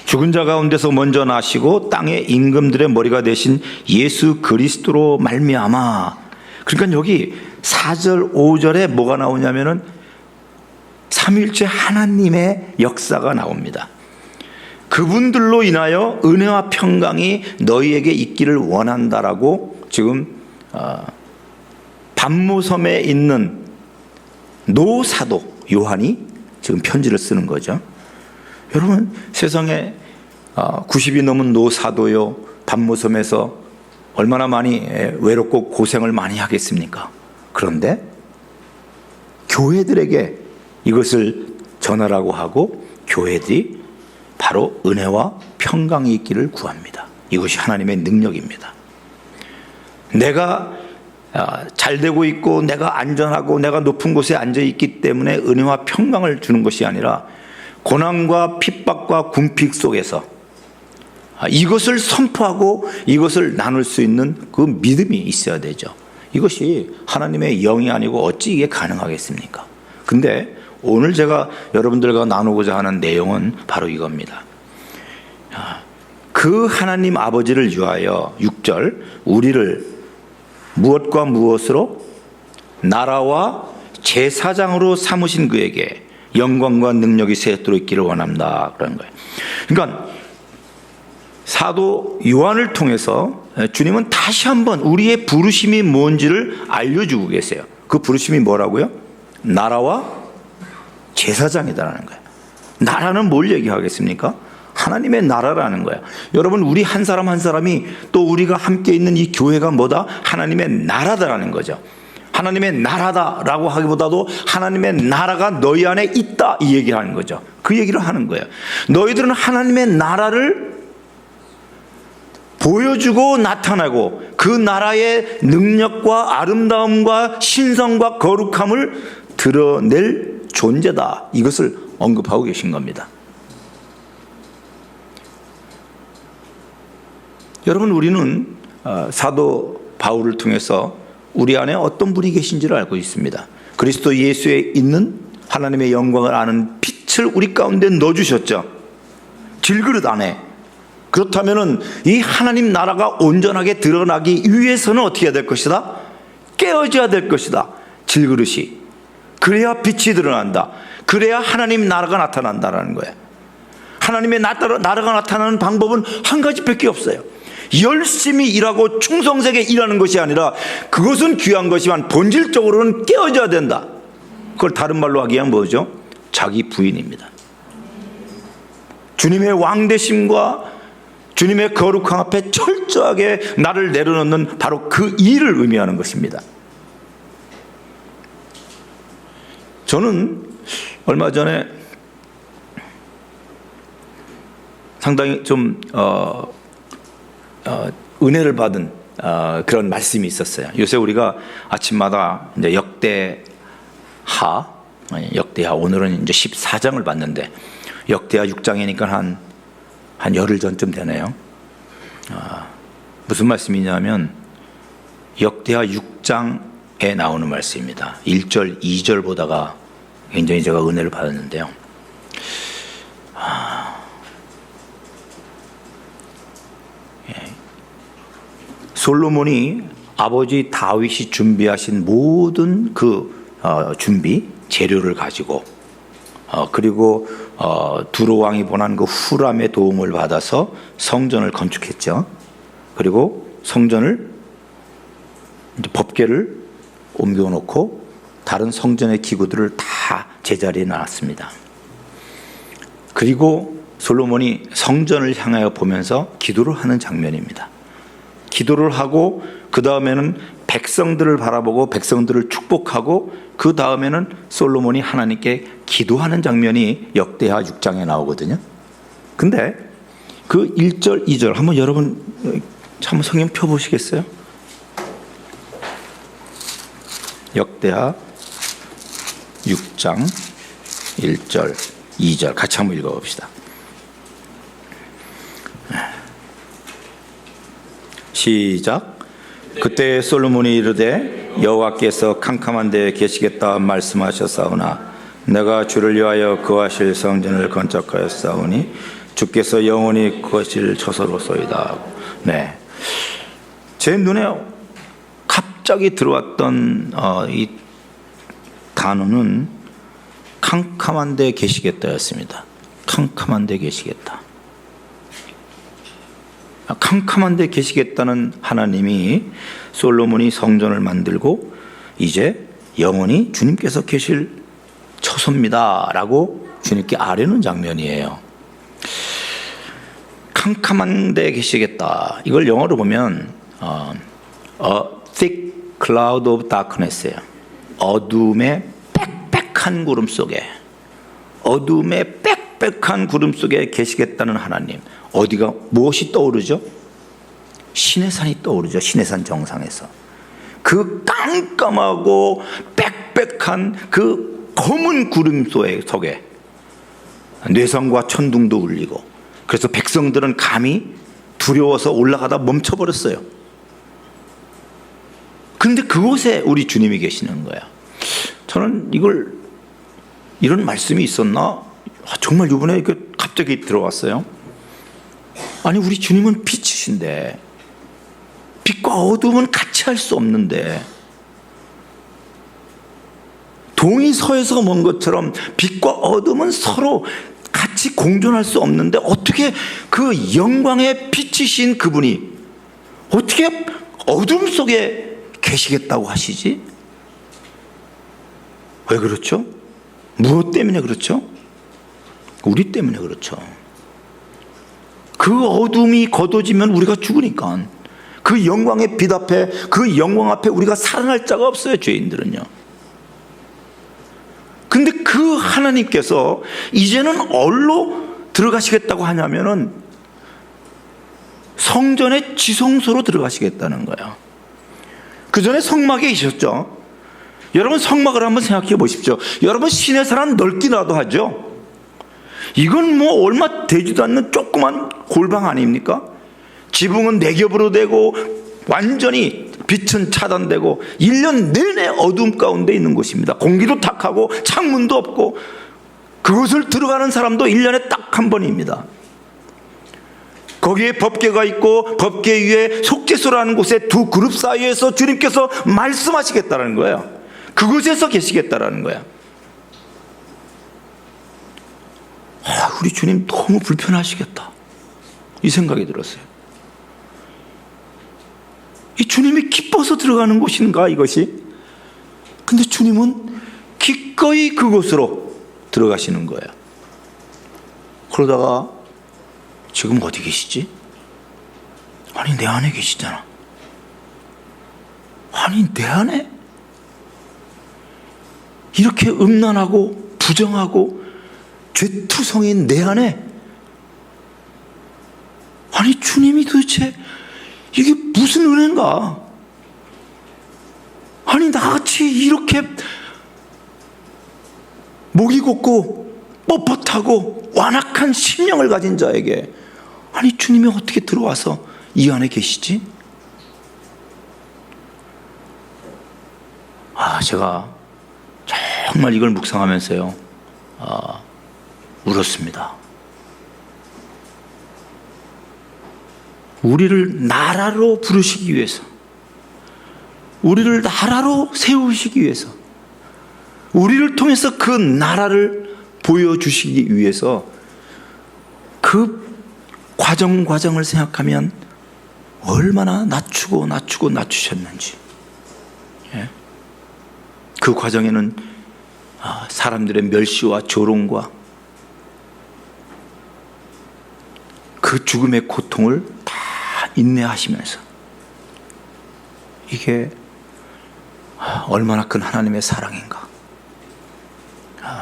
죽은 자 가운데서 먼저 나시고 땅의 임금들의 머리가 되신 예수 그리스도로 말미암아. 그러니까 여기 4절 5절에 뭐가 나오냐면은 삼위일체 하나님의 역사가 나옵니다. 그분들로 인하여 은혜와 평강이 너희에게 있기를 원한다라고 지금 반모섬에 있는 노사도 요한이 지금 편지를 쓰는 거죠. 여러분, 세상에 90이 넘은 노사도요, 반모섬에서 얼마나 많이 외롭고 고생을 많이 하겠습니까? 그런데 교회들에게 이것을 전하라고 하고 교회들이 바로 은혜와 평강이 있기를 구합니다. 이것이 하나님의 능력입니다. 내가 잘 되고 있고 내가 안전하고 내가 높은 곳에 앉아 있기 때문에 은혜와 평강을 주는 것이 아니라 고난과 핍박과 궁핍 속에서 이것을 선포하고 이것을 나눌 수 있는 그 믿음이 있어야 되죠. 이것이 하나님의 영이 아니고 어찌 이게 가능하겠습니까? 근데 오늘 제가 여러분들과 나누고자 하는 내용은 바로 이겁니다. 그 하나님 아버지를 위하여 6절 우리를 무엇과 무엇으로 나라와 제사장으로 삼으신 그에게 영광과 능력이 세토록 있기를 원합니다. 그런 거예요. 그러니까 사도 요한을 통해서 주님은 다시 한번 우리의 부르심이 뭔지를 알려주고 계세요. 그 부르심이 뭐라고요? 나라와 제사장이다라는 거예요. 나라는 뭘 얘기하겠습니까? 하나님의 나라라는 거예요. 여러분, 우리 한 사람 한 사람이 또 우리가 함께 있는 이 교회가 뭐다? 하나님의 나라다라는 거죠. 하나님의 나라다라고 하기보다도 하나님의 나라가 너희 안에 있다 이 얘기를 하는 거죠. 그 얘기를 하는 거예요. 너희들은 하나님의 나라를 보여주고 나타나고 그 나라의 능력과 아름다움과 신성과 거룩함을 드러낼 존재다. 이것을 언급하고 계신 겁니다. 여러분, 우리는 사도 바울을 통해서 우리 안에 어떤 분이 계신지를 알고 있습니다. 그리스도 예수에 있는 하나님의 영광을 아는 빛을 우리 가운데 넣어주셨죠. 질그릇 안에. 그렇다면 이 하나님 나라가 온전하게 드러나기 위해서는 어떻게 해야 될 것이다? 깨어져야 될 것이다. 질그릇이. 그래야 빛이 드러난다. 그래야 하나님 나라가 나타난다는 거예요. 하나님의 나라가 나타나는 방법은 한 가지밖에 없어요. 열심히 일하고 충성되게 일하는 것이 아니라 그것은 귀한 것이지만 본질적으로는 깨어져야 된다. 그걸 다른 말로 하기엔 뭐죠? 자기 부인입니다. 주님의 왕되심과 주님의 거룩함 앞에 철저하게 나를 내려놓는 바로 그 일을 의미하는 것입니다. 저는 얼마 전에 상당히 좀 은혜를 받은 그런 말씀이 있었어요. 요새 우리가 아침마다 이제 역대하 오늘은 이제 14장을 봤는데 역대하 6장이니까 한 열흘 전쯤 되네요. 무슨 말씀이냐면 역대하 6장에 나오는 말씀입니다. 1절, 2절 보다가 굉장히 제가 은혜를 받았는데요. 솔로몬이 아버지 다윗이 준비하신 모든 그 준비 재료를 가지고 그리고 두로 왕이 보낸 그 후람의 도움을 받아서 성전을 건축했죠. 그리고 성전을 이제 법궤를 옮겨놓고 다른 성전의 기구들을 다 제자리에 놨습니다. 그리고 솔로몬이 성전을 향하여 보면서 기도를 하는 장면입니다. 기도를 하고 그 다음에는 백성들을 바라보고 백성들을 축복하고 그 다음에는 솔로몬이 하나님께 기도하는 장면이 역대하 6장에 나오거든요. 근데 그 1절, 2절 한번 여러분 한번 성경 펴보시겠어요? 역대하 6장 1절, 2절 같이 한번 읽어봅시다. 시작. 그때 솔로몬이 이르되 여호와께서 캄캄한 데에 계시겠다 말씀하셨사오나 내가 주를 위하여 거하실 성전을 건축하였사오니 주께서 영원히 거하실 처소로소이다. 네, 제 눈에 갑자기 들어왔던 이 단어는 캄캄한 데 계시겠다였습니다. 캄캄한 데 계시겠다. 캄캄한 데 계시겠다는 하나님이 솔로몬이 성전을 만들고 이제 영원히 주님께서 계실 처소입니다 라고 주님께 아뢰는 장면이에요. 캄캄한 데 계시겠다, 이걸 영어로 보면 A thick cloud of darkness예요. 어둠의 빽빽한 구름 속에, 어둠의 빽빽한 구름 속에 계시겠다는 하나님. 어디가, 무엇이 떠오르죠? 시내산이 떠오르죠. 시내산 정상에서 그 깜깜하고 빽빽한 그 검은 구름 속에 뇌성과 천둥도 울리고, 그래서 백성들은 감히 두려워서 올라가다 멈춰버렸어요. 근데 그곳에 우리 주님이 계시는 거야. 저는 이런 말씀이 있었나? 정말 이번에 갑자기 들어왔어요. 아니, 우리 주님은 빛이신데, 빛과 어둠은 같이 할 수 없는데, 동이 서에서 먼 것처럼 빛과 어둠은 서로 같이 공존할 수 없는데, 어떻게 그 영광의 빛이신 그분이 어떻게 어둠 속에 계시겠다고 하시지? 왜 그렇죠? 무엇 때문에 그렇죠? 우리 때문에 그렇죠. 그 어둠이 걷어지면 우리가 죽으니까, 그 영광의 빛 앞에, 그 영광 앞에 우리가 살아날 자가 없어요, 죄인들은요. 근데 그 하나님께서 이제는 어디로 들어가시겠다고 하냐면은 성전의 지성소로 들어가시겠다는 거예요. 그 전에 성막에 계셨죠. 여러분, 성막을 한번 생각해 보십시오. 여러분, 시내산은 넓기라도 하죠. 이건 뭐 얼마 되지도 않는 조그만 골방 아닙니까? 지붕은 네 겹으로 되고 완전히 빛은 차단되고 1년 내내 어둠 가운데 있는 곳입니다. 공기도 탁하고 창문도 없고, 그곳을 들어가는 사람도 1년에 딱 한 번입니다. 거기에 법궤가 있고 법궤 위에 속죄소라는 곳에 두 그룹 사이에서 주님께서 말씀하시겠다는 거예요. 그곳에서 계시겠다는 거예요. 우리 주님 너무 불편하시겠다, 이 생각이 들었어요. 이 주님이 기뻐서 들어가는 곳인가, 이것이? 근데 주님은 기꺼이 그곳으로 들어가시는 거예요. 그러다가 지금 어디 계시지? 아니, 내 안에 계시잖아. 아니, 내 안에? 이렇게 음란하고 부정하고 죄투성인 내 안에, 아니, 주님이 도대체 이게 무슨 은혜인가? 아니, 나같이 이렇게 목이 곧고 뻣뻣하고 완악한 심령을 가진 자에게, 아니, 주님이 어떻게 들어와서 이 안에 계시지? 제가 정말 이걸 묵상하면서요, 울었습니다. 우리를 나라로 부르시기 위해서, 우리를 나라로 세우시기 위해서, 우리를 통해서 그 나라를 보여주시기 위해서 그 과정을 생각하면 얼마나 낮추셨는지. 그 과정에는 사람들의 멸시와 조롱과 그 죽음의 고통을 다 인내하시면서, 이게 얼마나 큰 하나님의 사랑인가,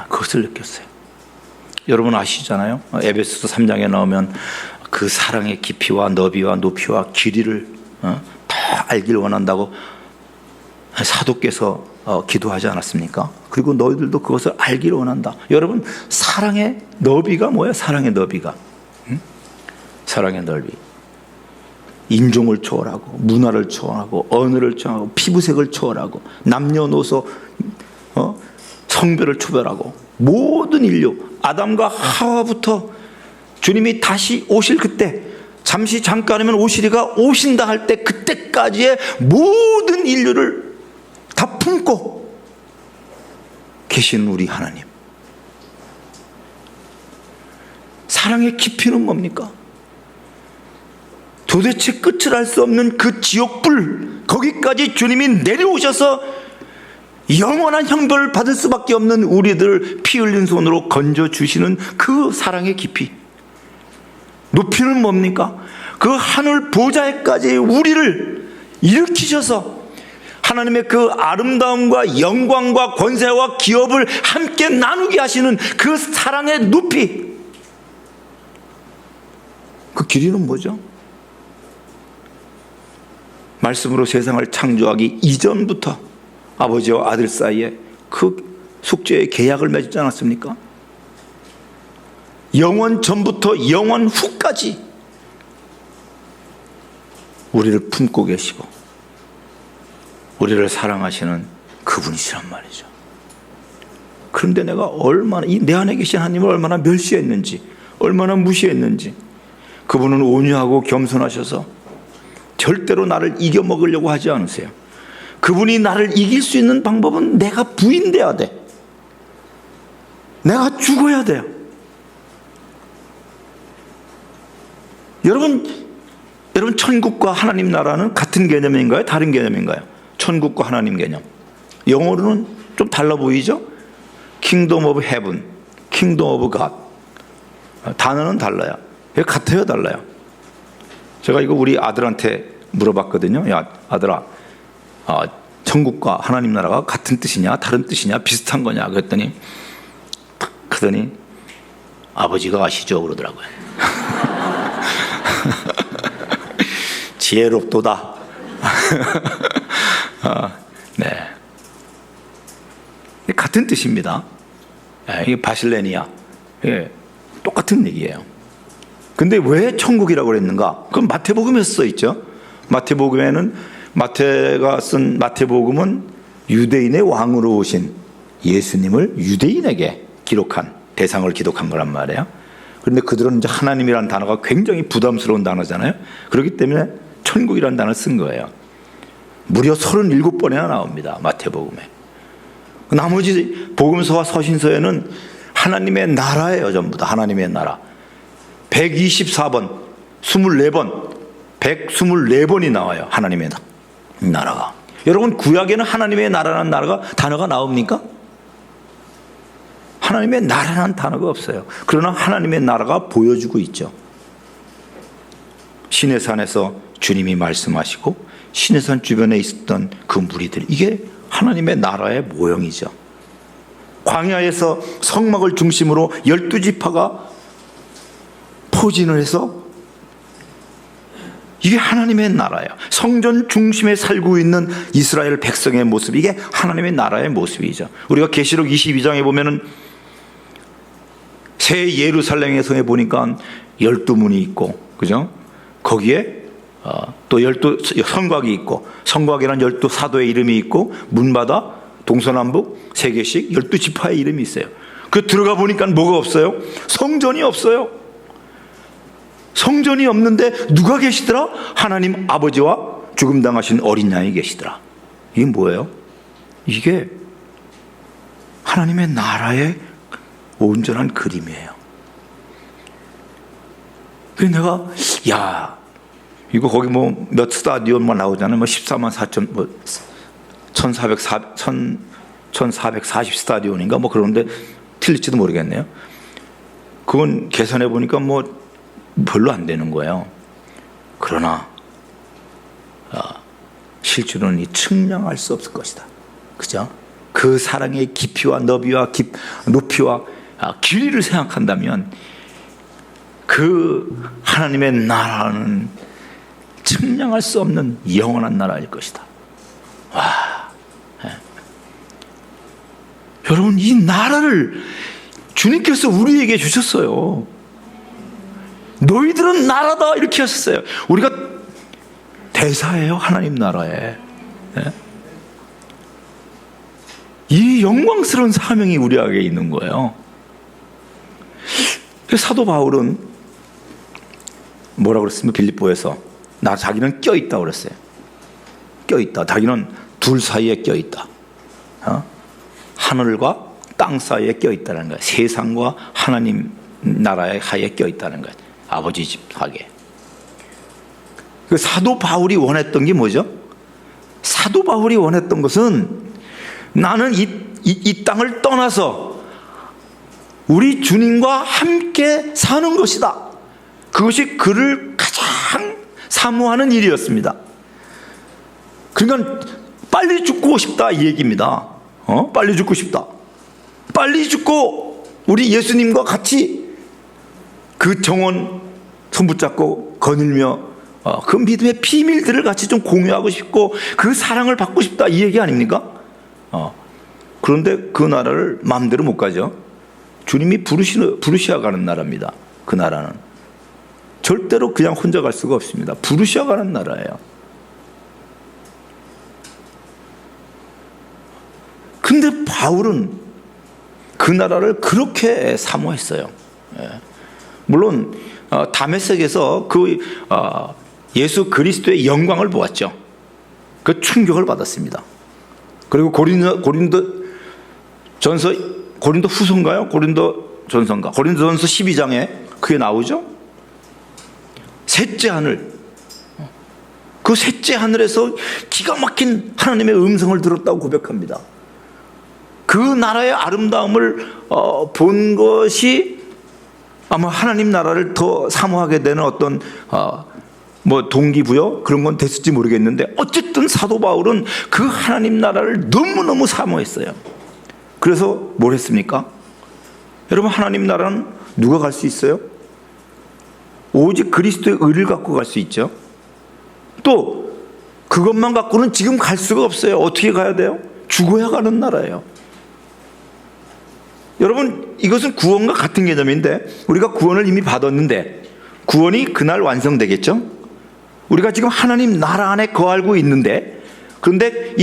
그것을 느꼈어요. 여러분 아시잖아요. 에베소서 3장에 나오면 그 사랑의 깊이와 너비와 높이와 길이를 다 알기를 원한다고 사도께서 기도하지 않았습니까? 그리고 너희들도 그것을 알기를 원한다. 여러분, 사랑의 너비가 뭐예요? 사랑의 너비가, 사랑의 넓이. 인종을 초월하고 문화를 초월하고 언어를 초월하고 피부색을 초월하고 남녀노소 성별을 초월하고 모든 인류 아담과 하와부터 주님이 다시 오실 그때 잠시 잠깐이면 오시리가 오신다 할 때 그때까지의 모든 인류를 다 품고 계시는 우리 하나님. 사랑의 깊이는 뭡니까? 도대체 끝을 알 수 없는 그 지옥불 거기까지 주님이 내려오셔서 영원한 형벌을 받을 수밖에 없는 우리들 피 흘린 손으로 건져주시는 그 사랑의 깊이. 높이는 뭡니까? 그 하늘 보좌에까지 우리를 일으키셔서 하나님의 그 아름다움과 영광과 권세와 기업을 함께 나누게 하시는 그 사랑의 높이. 그 길이는 뭐죠? 말씀으로 세상을 창조하기 이전부터 아버지와 아들 사이에 그 속죄의 계약을 맺지 않았습니까? 영원 전부터 영원 후까지 우리를 품고 계시고 우리를 사랑하시는 그분이시란 말이죠. 그런데 내가 얼마나 내 안에 계신 하나님을 얼마나 멸시했는지, 얼마나 무시했는지. 그분은 온유하고 겸손하셔서 절대로 나를 이겨먹으려고 하지 않으세요. 그분이 나를 이길 수 있는 방법은 내가 부인돼야 돼. 내가 죽어야 돼요. 여러분 천국과 하나님 나라는 같은 개념인가요? 다른 개념인가요? 천국과 하나님 개념. 영어로는 좀 달라 보이죠? Kingdom of Heaven, Kingdom of God. 단어는 달라요. 같아요, 달라요? 제가 이거 우리 아들한테 물어봤거든요. 야, 아들아, 천국과 하나님 나라가 같은 뜻이냐, 다른 뜻이냐, 비슷한 거냐? 그랬더니 아버지가 아시죠? 그러더라고요. 지혜롭도다. 네. 같은 뜻입니다. 이게 바실레니아. 똑같은 얘기예요. 근데 왜 천국이라고 그랬는가? 그건 마태복음에서 써 있죠. 마태복음에는 마태가 쓴 마태복음은 유대인의 왕으로 오신 예수님을 유대인에게 대상을 기록한 거란 말이에요. 그런데 그들은 이제 하나님이라는 단어가 굉장히 부담스러운 단어잖아요. 그렇기 때문에 천국이라는 단어를 쓴 거예요. 무려 37번이나 나옵니다. 마태복음에. 나머지 복음서와 서신서에는 하나님의 나라예요. 전부 다 하나님의 나라. 124번, 24번, 124번이 나와요. 하나님의 나라가. 여러분 구약에는 하나님의 나라라는 단어가 나옵니까? 하나님의 나라라는 단어가 없어요. 그러나 하나님의 나라가 보여주고 있죠. 시내산에서 주님이 말씀하시고 시내산 주변에 있었던 그 무리들, 이게 하나님의 나라의 모형이죠. 광야에서 성막을 중심으로 12지파가 포진을 해서 이게 하나님의 나라예요. 성전 중심에 살고 있는 이스라엘 백성의 모습, 이게 하나님의 나라의 모습이죠. 우리가 계시록 22장에 보면은 새 예루살렘의 성에 보니까 12문이 있고, 그죠? 거기에 또 12 성곽이 있고, 성곽이라는 12사도의 이름이 있고, 문마다 동서남북 3개씩 12지파의 이름이 있어요. 그 들어가 보니까 뭐가 없어요? 성전이 없어요. 성전이 없는데 누가 계시더라? 하나님 아버지와 죽음당하신 어린 양이 계시더라. 이게 뭐예요? 이게 하나님의 나라의 온전한 그림이에요. 그래서 내가 이거 거기 뭐 몇 스타디온만 나오잖아요. 뭐 14만 4천 뭐 1440 스타디온인가 뭐 그런데 틀릴지도 모르겠네요. 그건 계산해 보니까 뭐 별로 안 되는 거예요. 그러나 실제로는 측량할 수 없을 것이다. 그죠? 그 사랑의 깊이와 너비와 높이와 길이를 생각한다면 그 하나님의 나라는 측량할 수 없는 영원한 나라일 것이다. 와, 여러분 이 나라를 주님께서 우리에게 주셨어요. 너희들은 나라다 이렇게 하셨어요. 우리가 대사예요, 하나님 나라에. 예? 이 영광스러운 사명이 우리에게 있는 거예요. 사도 바울은 뭐라고 그랬습니까? 빌립보에서 자기는 껴있다 그랬어요. 껴있다. 자기는 둘 사이에 껴있다. 하늘과 땅 사이에 껴있다는 거예요. 세상과 하나님 나라의 하에 껴있다는 거예요. 아버지 집 하게. 그 사도 바울이 원했던 게 뭐죠? 사도 바울이 원했던 것은 나는 이 땅을 떠나서 우리 주님과 함께 사는 것이다. 그것이 그를 가장 사모하는 일이었습니다. 그러니까 빨리 죽고 싶다 이 얘기입니다. 빨리 죽고 싶다. 빨리 죽고 우리 예수님과 같이 그 정원 손 붙잡고 거닐며 그 믿음의 비밀들을 같이 좀 공유하고 싶고 그 사랑을 받고 싶다 이 얘기 아닙니까? 그런데 그 나라를 마음대로 못 가죠. 주님이 부르시아 가는 나라입니다. 그 나라는 절대로 그냥 혼자 갈 수가 없습니다. 부르시아 가는 나라예요. 근데 바울은 그 나라를 그렇게 사모했어요. 물론 다메섹에서 그 예수 그리스도의 영광을 보았죠. 그 충격을 받았습니다. 그리고 고린도 후서인가요? 고린도 전서인가? 고린도 전서 12장에 그게 나오죠. 셋째 하늘. 그 셋째 하늘에서 기가 막힌 하나님의 음성을 들었다고 고백합니다. 그 나라의 아름다움을 본 것이 아마 하나님 나라를 더 사모하게 되는 어떤 동기부여 그런 건 됐을지 모르겠는데 어쨌든 사도 바울은 그 하나님 나라를 너무너무 사모했어요. 그래서 뭘 했습니까? 여러분, 하나님 나라는 누가 갈 수 있어요? 오직 그리스도의 의를 갖고 갈 수 있죠. 또 그것만 갖고는 지금 갈 수가 없어요. 어떻게 가야 돼요? 죽어야 가는 나라예요. 여러분, 이것은 구원과 같은 개념인데 우리가 구원을 이미 받았는데 구원이 그날 완성되겠죠? 우리가 지금 하나님 나라 안에 거하고 있는데 그런데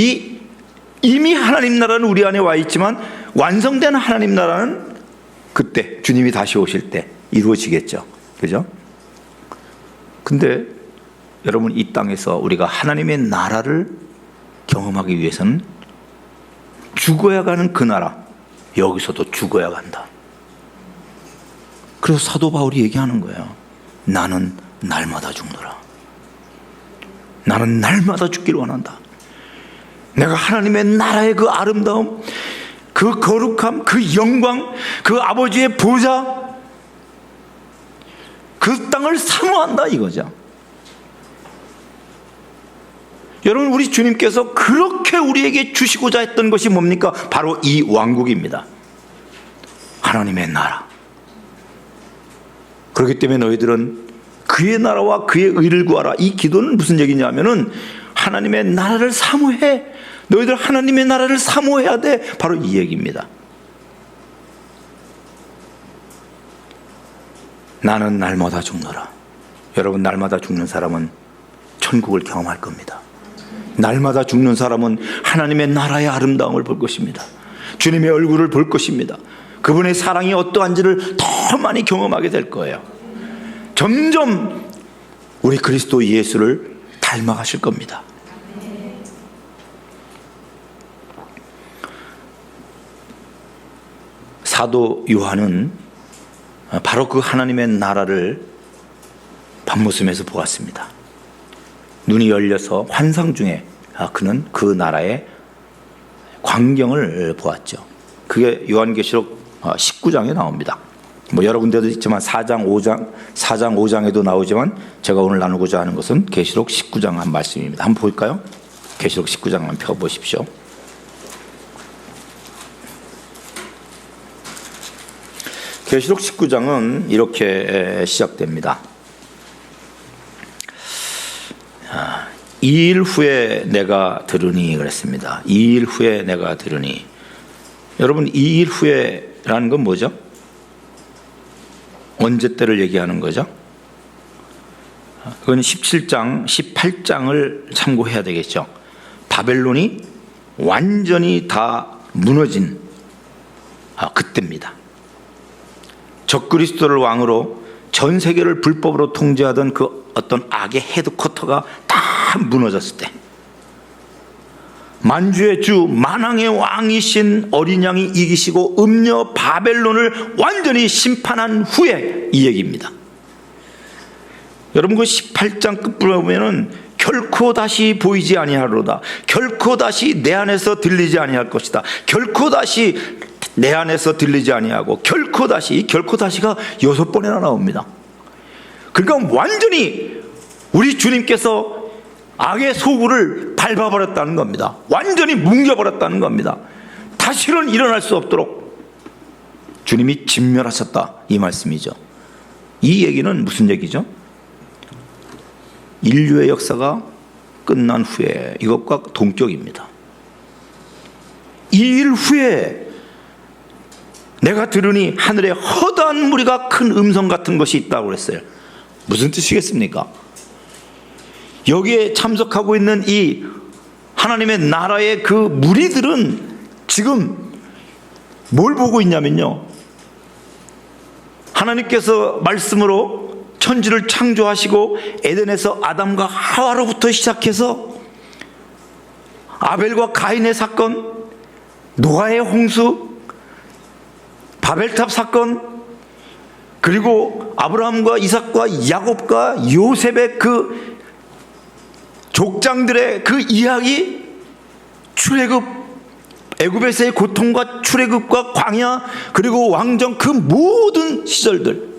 이미 하나님 나라는 우리 안에 와 있지만 완성된 하나님 나라는 그때 주님이 다시 오실 때 이루어지겠죠. 그죠? 근데 여러분, 이 땅에서 우리가 하나님의 나라를 경험하기 위해서는 죽어야 가는 그 나라, 여기서도 죽어야 간다. 그래서 사도 바울이 얘기하는 거예요. 나는 날마다 죽노라. 나는 날마다 죽기를 원한다. 내가 하나님의 나라의 그 아름다움, 그 거룩함, 그 영광, 그 아버지의 보좌, 그 땅을 사모한다 이거죠. 여러분, 우리 주님께서 그렇게 우리에게 주시고자 했던 것이 뭡니까? 바로 이 왕국입니다. 하나님의 나라. 그렇기 때문에 너희들은 그의 나라와 그의 의를 구하라. 이 기도는 무슨 얘기냐면은 하나님의 나라를 사모해. 너희들 하나님의 나라를 사모해야 돼. 바로 이 얘기입니다. 나는 날마다 죽노라. 여러분, 날마다 죽는 사람은 천국을 경험할 겁니다. 날마다 죽는 사람은 하나님의 나라의 아름다움을 볼 것입니다. 주님의 얼굴을 볼 것입니다. 그분의 사랑이 어떠한지를 더 많이 경험하게 될 거예요. 점점 우리 그리스도 예수를 닮아가실 겁니다. 사도 요한은 바로 그 하나님의 나라를 밤모섬에서 보았습니다. 눈이 열려서 환상 중에 그는 그 나라의 광경을 보았죠. 그게 요한계시록 19장에 나옵니다. 여러 군데도 있지만 4장 5장에도 나오지만 제가 오늘 나누고자 하는 것은 계시록 19장 한 말씀입니다. 한번 볼까요? 계시록 19장 한번 펴보십시오. 계시록 19장은 이렇게 시작됩니다. 2일 후에 내가 들으니 그랬습니다. 2일 후에 내가 들으니. 여러분, 2일 후에라는 건 뭐죠? 언제 때를 얘기하는 거죠? 그건 17장, 18장을 참고해야 되겠죠. 바벨론이 완전히 다 무너진 그때입니다. 적그리스도를 왕으로 전 세계를 불법으로 통제하던 그 어떤 악의 헤드쿼터가 다 무너졌을 때, 만주의 주 만왕의 왕이신 어린 양이 이기시고 음녀 바벨론을 완전히 심판한 후에 이 얘기입니다. 여러분, 그 18장 끝부분에 보면은 결코 다시 보이지 아니하리로다, 결코 다시 내 안에서 들리지 아니할 것이다, 결코 다시 내 안에서 들리지 아니하고, 결코 다시가 6번이나 나옵니다. 그러니까 완전히 우리 주님께서 악의 소굴을 밟아버렸다는 겁니다. 완전히 뭉겨버렸다는 겁니다. 다시는 일어날 수 없도록 주님이 진멸하셨다, 이 말씀이죠. 이 얘기는 무슨 얘기죠? 인류의 역사가 끝난 후에 이것과 동격입니다. 이 일 후에 내가 들으니 하늘에 허다한 무리가 큰 음성 같은 것이 있다고 그랬어요. 무슨 뜻이겠습니까? 여기에 참석하고 있는 이 하나님의 나라의 그 무리들은 지금 뭘 보고 있냐면요, 하나님께서 말씀으로 천지를 창조하시고 에덴에서 아담과 하와로부터 시작해서 아벨과 가인의 사건, 노아의 홍수, 바벨탑 사건, 그리고 아브라함과 이삭과 야곱과 요셉의 그 족장들의 그 이야기, 출애굽, 애굽에서의 고통과 출애굽과 광야, 그리고 왕정, 그 모든 시절들,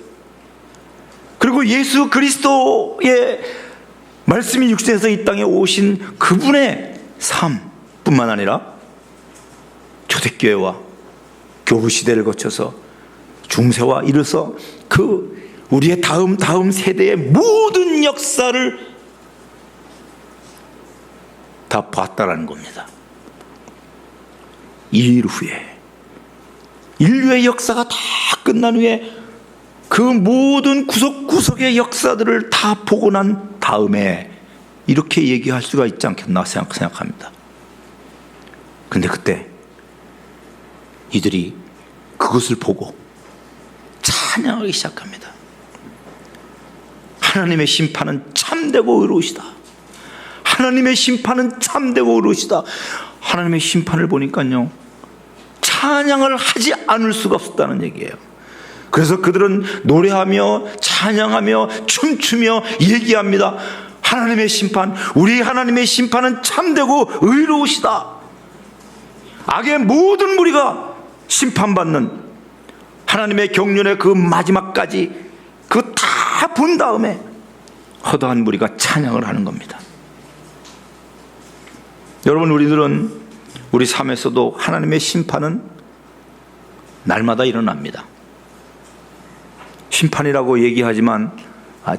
그리고 예수 그리스도의 말씀이 육신에서 이 땅에 오신 그분의 삶뿐만 아니라 초대교회와 교부 시대를 거쳐서 중세와 이르서 그 우리의 다음 세대의 모든 역사를 다 봤다라는 겁니다. 이 일 후에, 인류의 역사가 다 끝난 후에 그 모든 구석구석의 역사들을 다 보고 난 다음에 이렇게 얘기할 수가 있지 않겠나 생각합니다. 근데 그때 이들이 그것을 보고 찬양하기 시작합니다. 하나님의 심판은 참되고 의로우시다. 하나님의 심판은 참되고 의로우시다. 하나님의 심판을 보니까요, 찬양을 하지 않을 수가 없었다는 얘기예요. 그래서 그들은 노래하며 찬양하며 춤추며 얘기합니다. 하나님의 심판, 우리 하나님의 심판은 참되고 의로우시다. 악의 모든 무리가 심판받는 하나님의 경륜의 그 마지막까지 그 다 본 다음에 허다한 무리가 찬양을 하는 겁니다. 여러분, 우리들은 우리 삶에서도 하나님의 심판은 날마다 일어납니다. 심판이라고 얘기하지만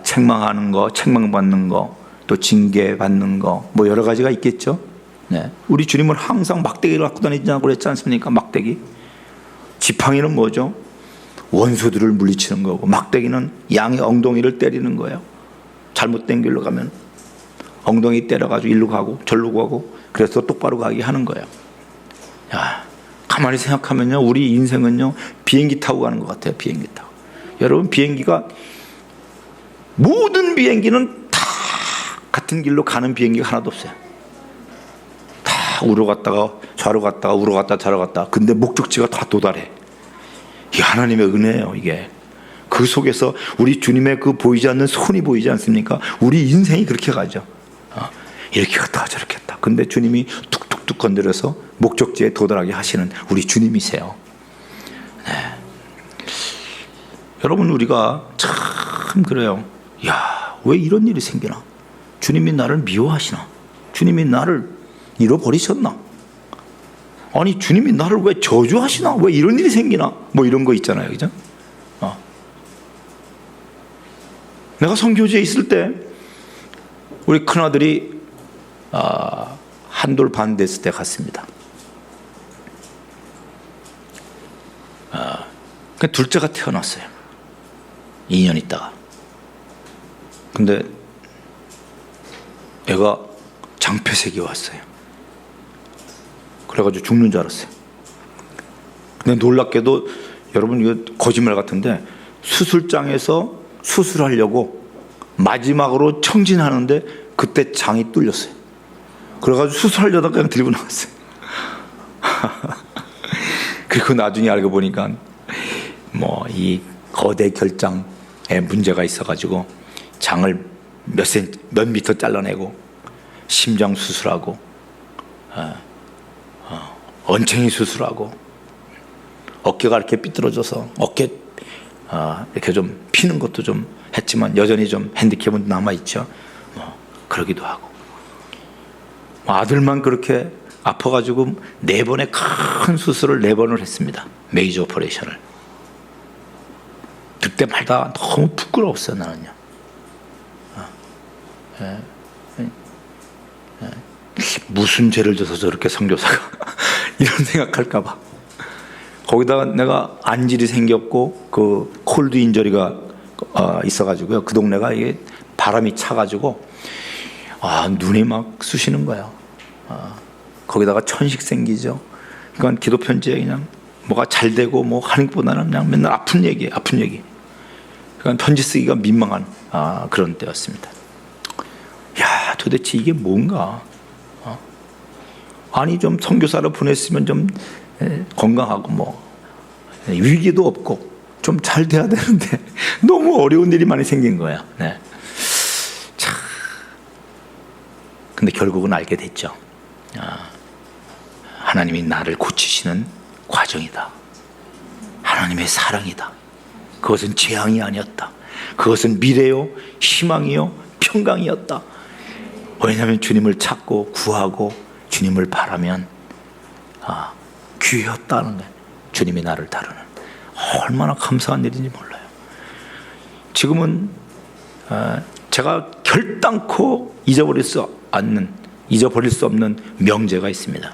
책망하는 거, 책망받는 거, 또 징계받는 거, 뭐 여러 가지가 있겠죠. 네. 우리 주님은 항상 막대기를 갖고 다니자고 그랬지 않습니까? 막대기. 지팡이는 뭐죠? 원수들을 물리치는 거고, 막대기는 양의 엉덩이를 때리는 거예요. 잘못된 길로 가면 엉덩이 때려가지고 일로 가고 절로 가고, 그래서 똑바로 가게 하는 거예요. 야, 가만히 생각하면요, 우리 인생은요 비행기 타고 가는 것 같아요. 비행기 타고. 여러분, 비행기가, 모든 비행기는 다 같은 길로 가는 비행기가 하나도 없어요. 다 우로 갔다가 좌로 갔다가 우로 갔다가 좌로 갔다가. 근데 목적지가 다 도달해. 이게 하나님의 은혜예요. 이게 그 속에서 우리 주님의 그 보이지 않는 손이 보이지 않습니까? 우리 인생이 그렇게 가죠. 이렇게 갔다가 저렇게 갔다. 근데 주님이 툭툭툭 건드려서 목적지에 도달하게 하시는 우리 주님이세요. 네. 여러분, 우리가 참 그래요. 야, 왜 이런 일이 생기나? 주님이 나를 미워하시나? 주님이 나를 잃어버리셨나? 아니, 주님이 나를 왜 저주하시나? 왜 이런 일이 생기나? 뭐 이런 거 있잖아요. 그죠? 내가 선교지에 있을 때 우리 큰아들이 한돌 반 됐을 때 갔습니다. 둘째가 태어났어요. 2년 있다가. 근데 애가 장폐색이 왔어요. 그래가지고 죽는 줄 알았어요. 근데 놀랍게도 여러분 이거 거짓말 같은데 수술장에서 수술하려고 마지막으로 청진하는데 그때 장이 뚫렸어요. 그래가지고 수술하려다가 그냥 들고 나왔어요. 그리고 나중에 알고 보니까 뭐 이 거대 결장에 문제가 있어가지고 장을 몇 미터 잘라내고 심장 수술하고 얹챙이 수술하고 어깨가 이렇게 삐뚤어져서 어깨 이렇게 좀 피는 것도 좀 했지만 여전히 좀 핸디캡은 남아있죠. 그러기도 하고 아들만 그렇게 아파가지고 4번의 큰 수술을 4번을 했습니다. 메이저 오퍼레이션을. 그때마다 너무 부끄러웠어요. 나는요. 무슨 죄를 져서 저렇게 선교사가 이런 생각할까 봐. 거기다가 내가 안질이 생겼고 그 콜드 인저리가 있어가지고요. 그 동네가 이게 바람이 차가지고 눈이 막 쑤시는 거야. 거기다가 천식 생기죠. 그러니까 기도 편지에 그냥 뭐가 잘 되고 뭐 하는 것보다는 그냥 맨날 아픈 얘기. 그러니까 편지 쓰기가 민망한 그런 때였습니다. 야, 도대체 이게 뭔가? 아니 좀 선교사로 보냈으면 좀 건강하고 뭐 위기도 없고 좀 잘 돼야 되는데 너무 어려운 일이 많이 생긴 거야. 네. 참. 근데 결국은 알게 됐죠. 하나님이 나를 고치시는 과정이다. 하나님의 사랑이다. 그것은 재앙이 아니었다. 그것은 미래요, 희망이요, 평강이었다. 왜냐하면 주님을 찾고 구하고 주님을 바라면 귀했다는 거예요. 주님이 나를 다루는. 얼마나 감사한 일인지 몰라요. 지금은 제가 결단코 잊어버릴 수 없는 명제가 있습니다.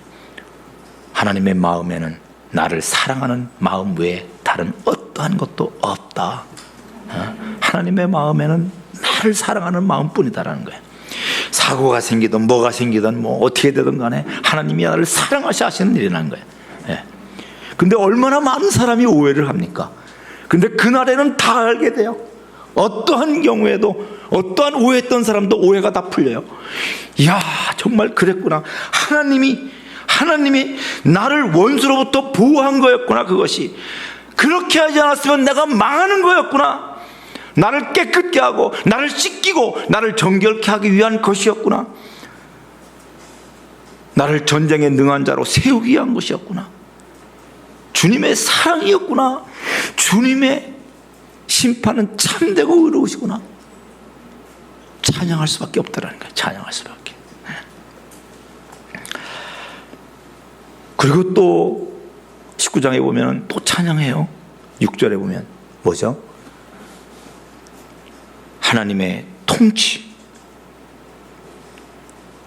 하나님의 마음에는 나를 사랑하는 마음 외에 다른 어떠한 것도 없다. 하나님의 마음에는 나를 사랑하는 마음뿐이다라는 거예요. 사고가 생기든 뭐가 생기든 뭐 어떻게 되든 간에 하나님이 나를 사랑하셔 하시는 일이라는 거예요. 근데 얼마나 많은 사람이 오해를 합니까? 근데 그날에는 다 알게 돼요. 어떠한 경우에도 어떠한 오해했던 사람도 오해가 다 풀려요. 이야, 정말 그랬구나. 하나님이 나를 원수로부터 보호한 거였구나. 그것이 그렇게 하지 않았으면 내가 망하는 거였구나. 나를 깨끗게 하고 나를 씻기고 나를 정결케 하기 위한 것이었구나. 나를 전쟁에 능한 자로 세우기 위한 것이었구나. 주님의 사랑이었구나. 주님의 심판은 참되고 의로우시구나. 찬양할 수밖에 없다라는 거예요. 찬양할 수밖에. 그리고 또 19장에 보면 또 찬양해요. 6절에 보면 뭐죠? 하나님의 통치.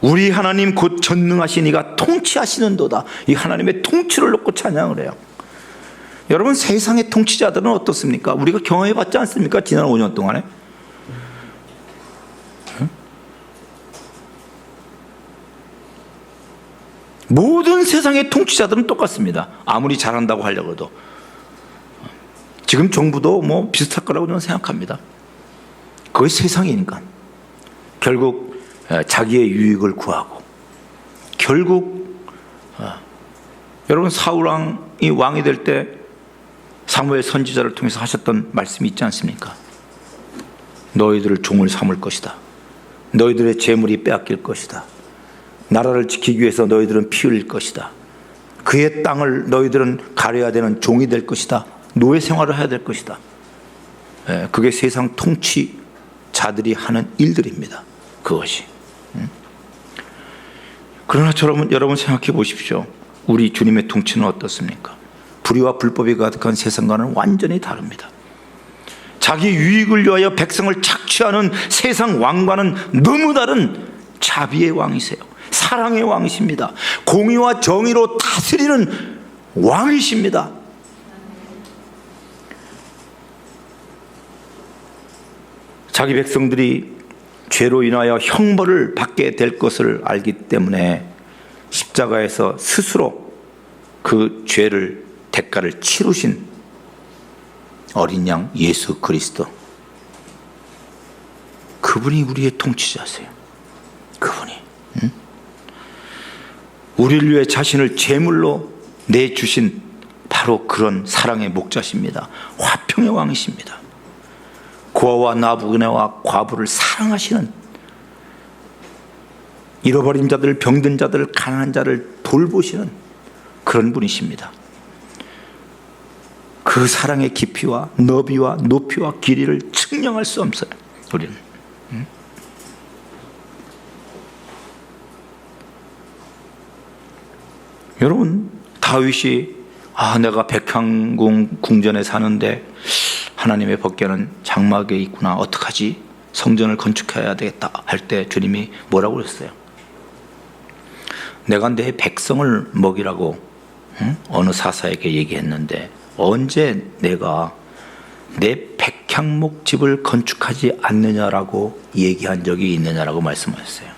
우리 하나님 곧 전능하신 이가 통치하시는도다. 이 하나님의 통치를 놓고 찬양을 해요. 여러분, 세상의 통치자들은 어떻습니까? 우리가 경험해 봤지 않습니까? 지난 5년 동안에. 모든 세상의 통치자들은 똑같습니다. 아무리 잘한다고 하려고 해도. 지금 정부도 뭐 비슷할 거라고 저는 생각합니다. 그게 세상이니까. 결국 자기의 유익을 구하고, 결국 여러분, 사울왕이 왕이 될 때 사무엘 선지자를 통해서 하셨던 말씀이 있지 않습니까? 너희들을 종을 삼을 것이다. 너희들의 재물이 빼앗길 것이다. 나라를 지키기 위해서 너희들은 피 흘릴 것이다. 그의 땅을 너희들은 가려야 되는 종이 될 것이다. 노예 생활을 해야 될 것이다. 그게 세상 통치자들이 하는 일들입니다. 그것이. 그러나 여러분 생각해 보십시오. 우리 주님의 통치는 어떻습니까? 불의와 불법이 가득한 세상과는 완전히 다릅니다. 자기 유익을 위하여 백성을 착취하는 세상 왕과는 너무 다른 자비의 왕이세요. 사랑의 왕이십니다. 공의와 정의로 다스리는 왕이십니다. 자기 백성들이 죄로 인하여 형벌을 받게 될 것을 알기 때문에 십자가에서 스스로 그 죄를 대가를 치르신 어린 양 예수 그리스도, 그분이 우리의 통치자세요. 그분이 우리를 위해 자신을 제물로 내주신 바로 그런 사랑의 목자십니다. 화평의 왕이십니다. 고아와 나부그네와 과부를 사랑하시는, 잃어버린 자들, 병든 자들, 가난한 자를 돌보시는 그런 분이십니다. 그 사랑의 깊이와 너비와 높이와 길이를 측량할 수 없어요. 우리는 여러분, 다윗이 내가 백향궁 궁전에 사는데 하나님의 법궤는 장막에 있구나, 어떡하지? 성전을 건축해야 되겠다 할 때 주님이 뭐라고 그랬어요? 내가 내 백성을 먹이라고 어느 사사에게 얘기했는데 언제 내가 내 백향목 집을 건축하지 않느냐라고 얘기한 적이 있느냐라고 말씀하셨어요.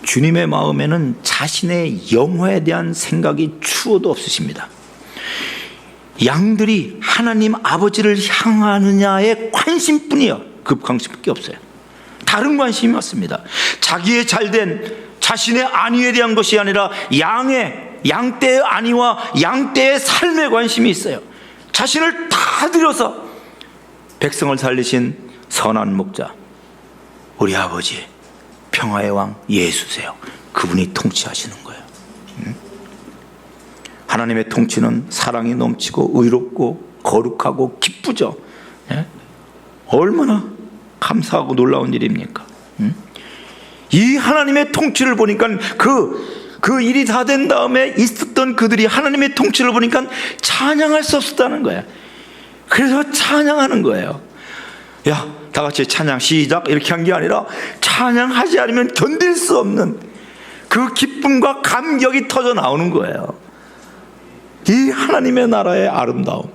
주님의 마음에는 자신의 영화에 대한 생각이 추호도 없으십니다. 양들이 하나님 아버지를 향하느냐의 관심뿐이요, 그 관심밖에 없어요. 다른 관심이 없습니다. 자기의 잘된 자신의 안위에 대한 것이 아니라 양떼의 안위와 양떼의 삶에 관심이 있어요. 자신을 다 들여서 백성을 살리신 선한 목자, 우리 아버지 평화의 왕 예수세요. 그분이 통치하시는 거예요. 하나님의 통치는 사랑이 넘치고 의롭고 거룩하고 기쁘죠. 얼마나 감사하고 놀라운 일입니까? 이 하나님의 통치를 보니까 그 일이 다 된 다음에 있었던 그들이 하나님의 통치를 보니까 찬양할 수 없었다는 거야. 그래서 찬양하는 거예요. 야, 다 같이 찬양 시작 이렇게 한 게 아니라 찬양하지 않으면 견딜 수 없는 그 기쁨과 감격이 터져 나오는 거예요. 이 하나님의 나라의 아름다움.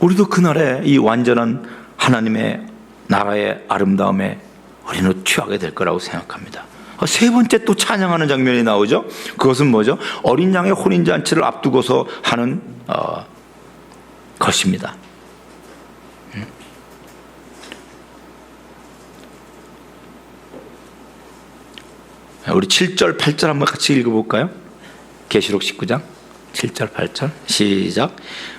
우리도 그날에 이 완전한 하나님의 나라의 아름다움에 우리는 취하게 될 거라고 생각합니다. 세 번째 또 찬양하는 장면이 나오죠. 그것은 뭐죠? 어린 양의 혼인잔치를 앞두고서 하는 것입니다. 우리 7절 8절 한번 같이 읽어볼까요? 계시록 19장 7절 8절 시작.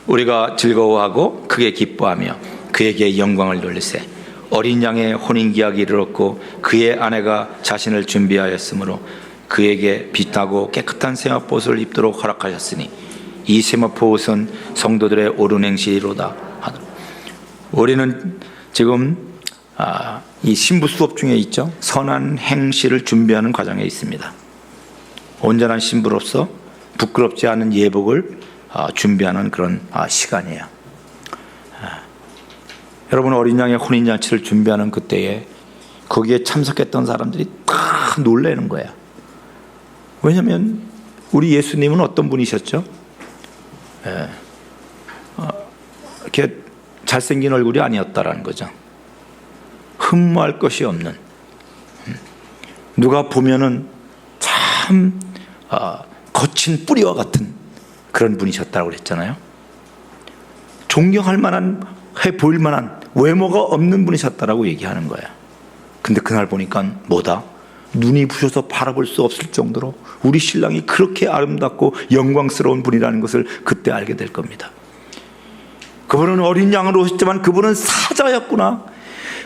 우리가 즐거워하고 크게 기뻐하며 그에게 영광을 돌리세. 어린 양의 혼인기약이 이르렀고 그의 아내가 자신을 준비하였으므로 그에게 빛나고 깨끗한 세마포 옷을 입도록 허락하셨으니 이 세마포 옷은 성도들의 옳은 행실이로다 하더라. 우리는 지금 이 신부 수업 중에 있죠. 선한 행실을 준비하는 과정에 있습니다. 온전한 신부로서 부끄럽지 않은 예복을 준비하는 그런 시간이에요. 여러분, 어린 양의 혼인잔치를 준비하는 그때에 거기에 참석했던 사람들이 다 놀라는 거예요. 왜냐하면 우리 예수님은 어떤 분이셨죠? 이렇게 잘생긴 얼굴이 아니었다라는 거죠. 흠모할 것이 없는, 누가 보면은 참 거친 뿌리와 같은 그런 분이셨다고 그랬잖아요. 존경할 만한, 해 보일 만한 외모가 없는 분이셨다라고 얘기하는 거예요. 근데 그날 보니까 뭐다? 눈이 부셔서 바라볼 수 없을 정도로 우리 신랑이 그렇게 아름답고 영광스러운 분이라는 것을 그때 알게 될 겁니다. 그분은 어린 양으로 오셨지만 그분은 사자였구나.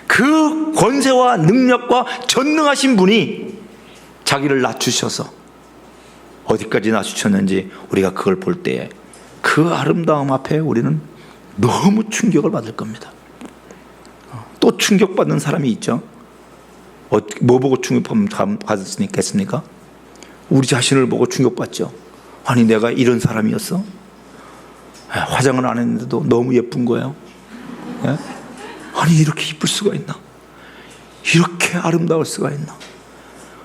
그 권세와 능력과 전능하신 분이 자기를 낮추셔서 어디까지 낮추셨는지 우리가 그걸 볼 때에 그 아름다움 앞에 우리는 너무 충격을 받을 겁니다. 또 충격받는 사람이 있죠. 뭐 보고 충격받았겠습니까? 우리 자신을 보고 충격받죠. 아니, 내가 이런 사람이었어? 화장을 안 했는데도 너무 예쁜 거예요. 아니, 이렇게 이쁠 수가 있나? 이렇게 아름다울 수가 있나?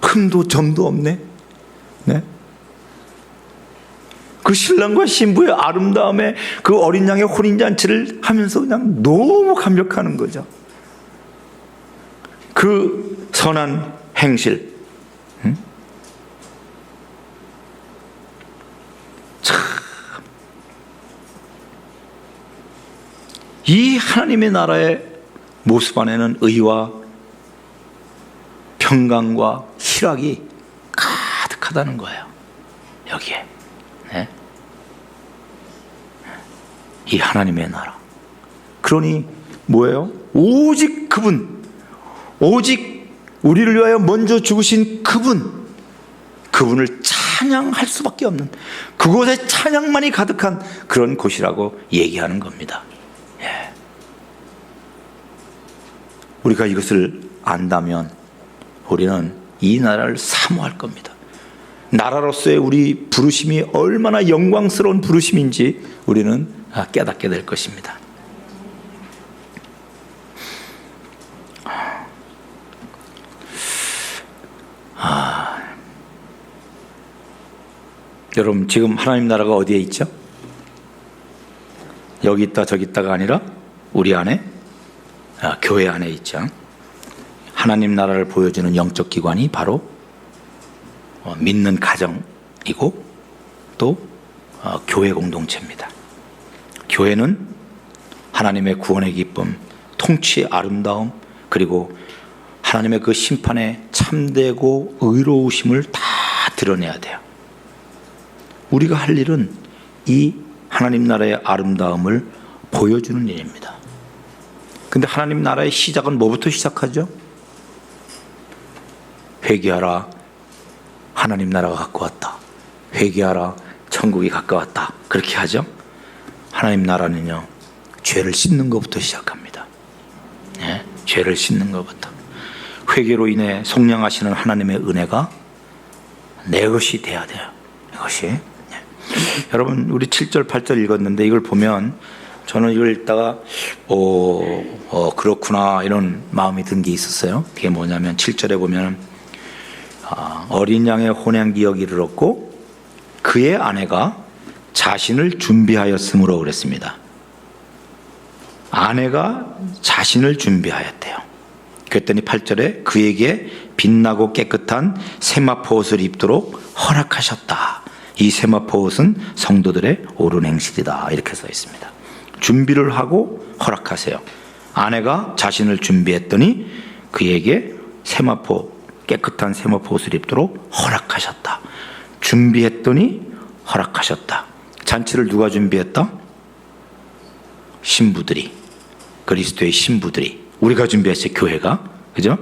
흠도 점도 없네. 네? 그 신랑과 신부의 아름다움에 그 어린 양의 혼인잔치를 하면서 그냥 너무 감격하는 거죠. 그 선한 행실. 참. 이 하나님의 나라의 모습 안에는 의와 평강과 희락이 가득하다는 거예요. 여기에. 네? 이 하나님의 나라. 그러니 뭐예요? 오직 그분, 오직 우리를 위하여 먼저 죽으신 그분을 찬양할 수밖에 없는, 그곳에 찬양만이 가득한 그런 곳이라고 얘기하는 겁니다. 예. 우리가 이것을 안다면 우리는 이 나라를 사모할 겁니다. 나라로서의 우리 부르심이 얼마나 영광스러운 부르심인지 우리는 깨닫게 될 것입니다. 여러분, 지금 하나님 나라가 어디에 있죠? 여기 있다 저기 있다가 아니라 우리 안에, 교회 안에 있죠. 하나님 나라를 보여주는 영적 기관이 바로 믿는 가정이고 또 교회 공동체입니다. 교회는 하나님의 구원의 기쁨, 통치의 아름다움, 그리고 하나님의 그 심판의 참되고 의로우심을 다 드러내야 돼요. 우리가 할 일은 이 하나님 나라의 아름다움을 보여주는 일입니다. 근데 하나님 나라의 시작은 뭐부터 시작하죠? 회개하라, 하나님 나라가 가까웠다. 회개하라, 천국이 가까웠다. 그렇게 하죠. 하나님 나라는요, 죄를 씻는 것부터 시작합니다. 네? 죄를 씻는 것부터. 회개로 인해 속량하시는 하나님의 은혜가 내 것이 돼야 돼요. 이것이. 네. 여러분, 우리 7절 8절 읽었는데 이걸 보면 저는 이걸 읽다가 그렇구나 이런 마음이 든 게 있었어요. 그게 뭐냐면 7절에 보면 어린 양의 혼향기억이 이르렀고 그의 아내가 자신을 준비하였으므로 그랬습니다. 아내가 자신을 준비하였대요. 그랬더니 8절에 그에게 빛나고 깨끗한 세마포 옷을 입도록 허락하셨다. 이 세마포 옷은 성도들의 옳은 행실이다. 이렇게 써 있습니다. 준비를 하고 허락하세요. 아내가 자신을 준비했더니 그에게 깨끗한 세마포 옷을 입도록 허락하셨다. 준비했더니 허락하셨다. 잔치를 누가 준비했다? 신부들이, 그리스도의 신부들이, 우리가 준비했어요. 교회가. 그죠?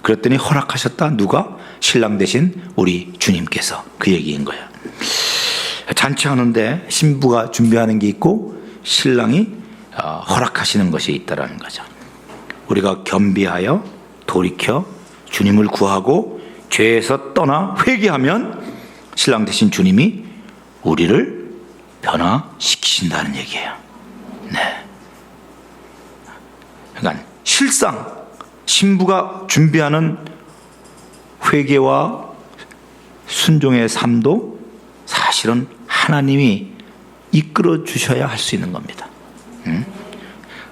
그랬더니 허락하셨다. 누가? 신랑 대신 우리 주님께서. 그 얘기인 거예요. 잔치하는데 신부가 준비하는 게 있고 신랑이 허락하시는 것이 있다라는 거죠. 우리가 겸비하여 돌이켜 주님을 구하고 죄에서 떠나 회개하면 신랑 대신 주님이 우리를 변화시키신다는 얘기예요. 네. 그러니까 실상 신부가 준비하는 회개와 순종의 삶도 사실은 하나님이 이끌어 주셔야 할 수 있는 겁니다.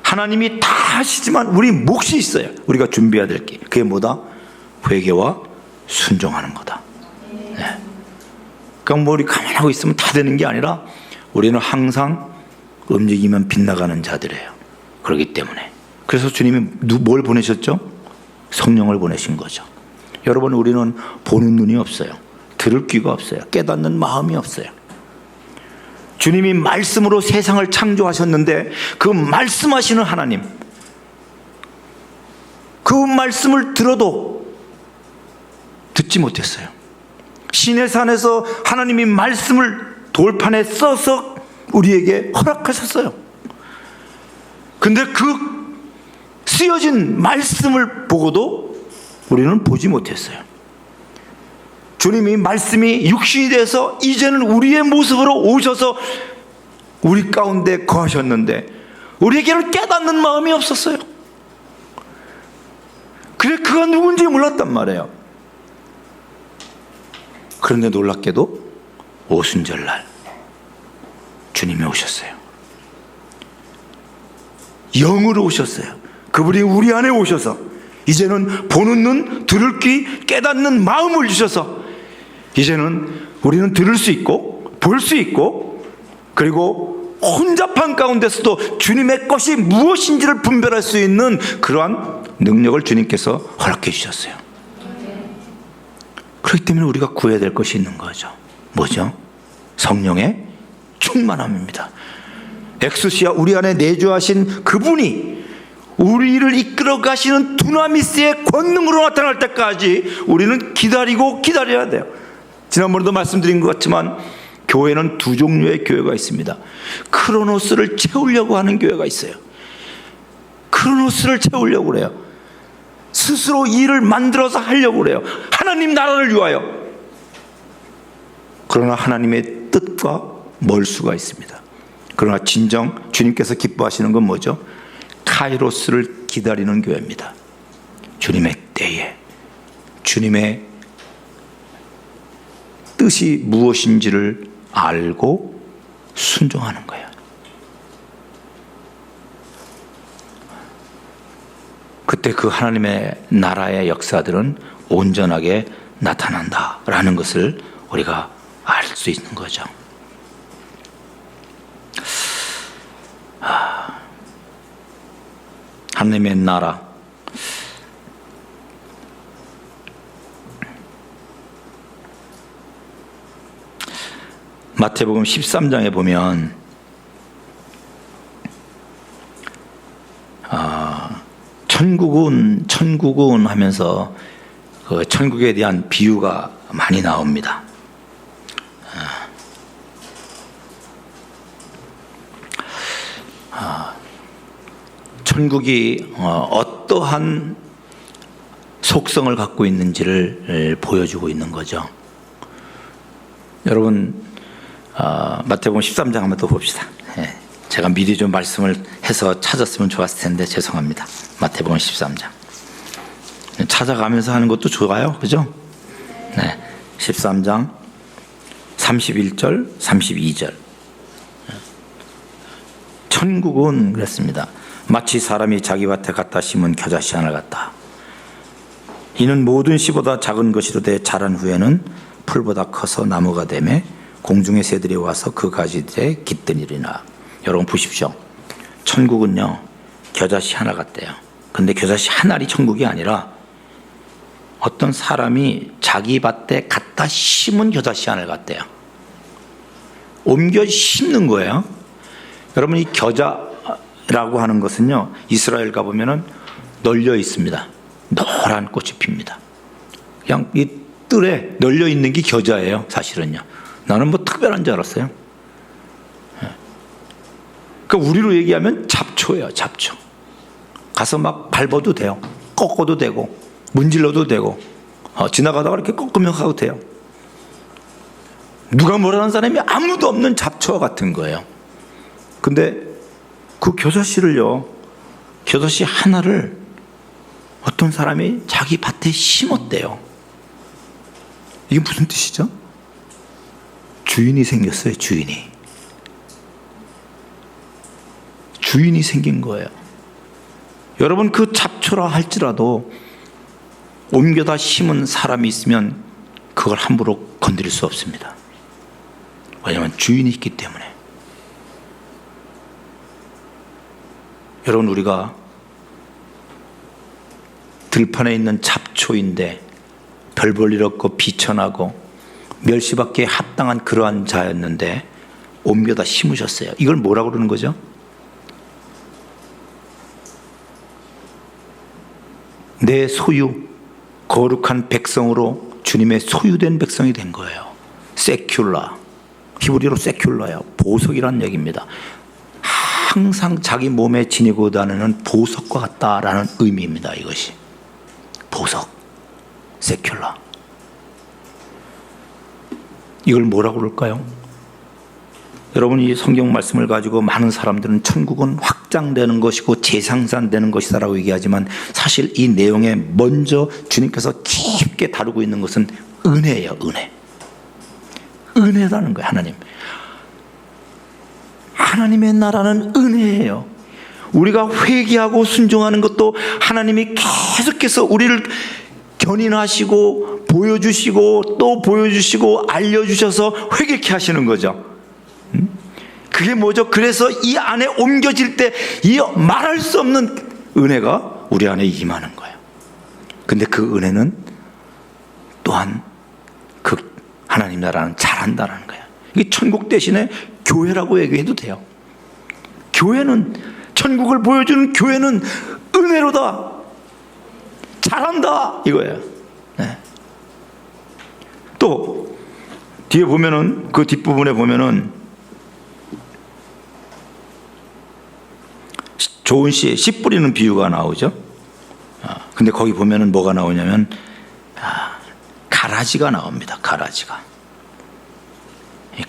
하나님이 다 하시지만 우리 몫이 있어요. 우리가 준비해야 될 게. 그게 뭐다? 회개와 순종하는 거다. 네. 그러니까 뭐 우리 가만하고 있으면 다 되는 게 아니라 우리는 항상 움직이면 빗나가는 자들이에요. 그렇기 때문에. 그래서 주님이 뭘 보내셨죠? 성령을 보내신 거죠. 여러분, 우리는 보는 눈이 없어요. 들을 귀가 없어요. 깨닫는 마음이 없어요. 주님이 말씀으로 세상을 창조하셨는데 그 말씀하시는 하나님, 그 말씀을 들어도 듣지 못했어요. 시내산에서 하나님이 말씀을 돌판에 써서 우리에게 허락하셨어요. 근데 그 쓰여진 말씀을 보고도 우리는 보지 못했어요. 주님이 말씀이 육신이 돼서 이제는 우리의 모습으로 오셔서 우리 가운데 거하셨는데 우리에게는 깨닫는 마음이 없었어요. 그래, 그가 누군지 몰랐단 말이에요. 그런데 놀랍게도 오순절날 주님이 오셨어요. 영으로 오셨어요. 그분이 우리 안에 오셔서 이제는 보는 눈, 들을 귀, 깨닫는 마음을 주셔서 이제는 우리는 들을 수 있고 볼 수 있고 그리고 혼잡한 가운데서도 주님의 것이 무엇인지를 분별할 수 있는 그러한 능력을 주님께서 허락해 주셨어요. 그렇기 때문에 우리가 구해야 될 것이 있는 거죠. 뭐죠? 성령의 충만함입니다. 엑수시아, 우리 안에 내주하신 그분이 우리를 이끌어 가시는 두나미스의 권능으로 나타날 때까지 우리는 기다리고 기다려야 돼요. 지난번에도 말씀드린 것 같지만 교회는 두 종류의 교회가 있습니다. 크로노스를 채우려고 하는 교회가 있어요. 크로노스를 채우려고 그래요. 스스로 일을 만들어서 하려고 그래요. 하나님 나라를 위하여. 그러나 하나님의 뜻과 멀 수가 있습니다. 그러나 진정 주님께서 기뻐하시는 건 뭐죠? 카이로스를 기다리는 교회입니다. 주님의 때에 주님의 뜻이 무엇인지를 알고 순종하는 거예요. 그때 그 하나님의 나라의 역사들은 온전하게 나타난다라는 것을 우리가 알 수 있는 거죠. 하나님의 나라, 마태복음 13장에 보면 천국은 하면서 그 천국에 대한 비유가 많이 나옵니다. 천국이 어떠한 속성을 갖고 있는지를 보여주고 있는 거죠. 여러분, 마태복음 13장 한번 더 봅시다. 제가 미리 좀 말씀을 해서 찾았으면 좋았을 텐데 죄송합니다. 마태복음 13장 찾아가면서 하는 것도 좋아요, 그죠? 네, 13장 31절 32절. 천국은 그랬습니다. 마치 사람이 자기 밭에 갖다 심은 겨자씨 하나 같다. 이는 모든 씨보다 작은 것이로되 자란 후에는 풀보다 커서 나무가 되매 공중의 새들이 와서 그 가지들에 깃드니리나. 여러분 보십시오. 천국은요 겨자씨 하나 같대요. 근데 겨자씨 한 알이 천국이 아니라 어떤 사람이 자기 밭에 갖다 심은 겨자씨 하나 같대요. 옮겨 심는 거예요. 여러분, 이 겨자라고 하는 것은요 이스라엘 가보면은 널려 있습니다. 노란 꽃이 핍니다. 그냥 이 뜰에 널려 있는 게 겨자예요. 사실은요. 나는 뭐 특별한 줄 알았어요. 그러니까 우리로 얘기하면 잡초예요. 잡초. 가서 막 밟아도 돼요. 꺾어도 되고 문질러도 되고 지나가다가 이렇게 꺾으면 가도 돼요. 누가 뭐라는 사람이 아무도 없는 잡초와 같은 거예요. 근데 그 겨자씨를요, 겨자씨 하나를 어떤 사람이 자기 밭에 심었대요. 이게 무슨 뜻이죠? 주인이 생겼어요. 주인이 생긴 거예요. 여러분, 그 잡초라 할지라도 옮겨다 심은 사람이 있으면 그걸 함부로 건드릴 수 없습니다. 왜냐하면 주인이 있기 때문에. 여러분, 우리가 들판에 있는 잡초인데 별 볼 일 없고 비천하고 멸시받기에 합당한 그러한 자였는데 옮겨다 심으셨어요. 이걸 뭐라고 그러는 거죠? 내 소유, 거룩한 백성으로 주님의 소유된 백성이 된 거예요. 세큘라, 히브리어로 세큘라예요. 보석이라는 얘기입니다. 항상 자기 몸에 지니고 다니는 보석과 같다라는 의미입니다. 이것이 보석, 세큘라. 이걸 뭐라고 그럴까요? 여러분, 이 성경 말씀을 가지고 많은 사람들은 천국은 확장되는 것이고 재상산되는 것이다라고 얘기하지만 사실 이 내용에 먼저 주님께서 깊게 다루고 있는 것은 은혜예요. 은혜라는 거예요. 하나님, 하나님의 나라는 은혜예요. 우리가 회개하고 순종하는 것도 하나님이 계속해서 우리를 견인하시고 보여주시고 또 보여주시고 알려주셔서 회개케 하시는 거죠. 그게 뭐죠? 그래서 이 안에 옮겨질 때 이 말할 수 없는 은혜가 우리 안에 임하는 거예요. 근데 그 은혜는 또한 그 하나님 나라는 잘한다는 거예요. 이게 천국 대신에 교회라고 얘기해도 돼요. 교회는, 천국을 보여주는 교회는 은혜로다, 잘한다, 이거예요. 네. 또 뒤에 보면은, 그 뒷부분에 보면은 좋은 씨 뿌리는 비유가 나오죠. 근데 거기 보면은 뭐가 나오냐면 가라지가 나옵니다. 가라지가.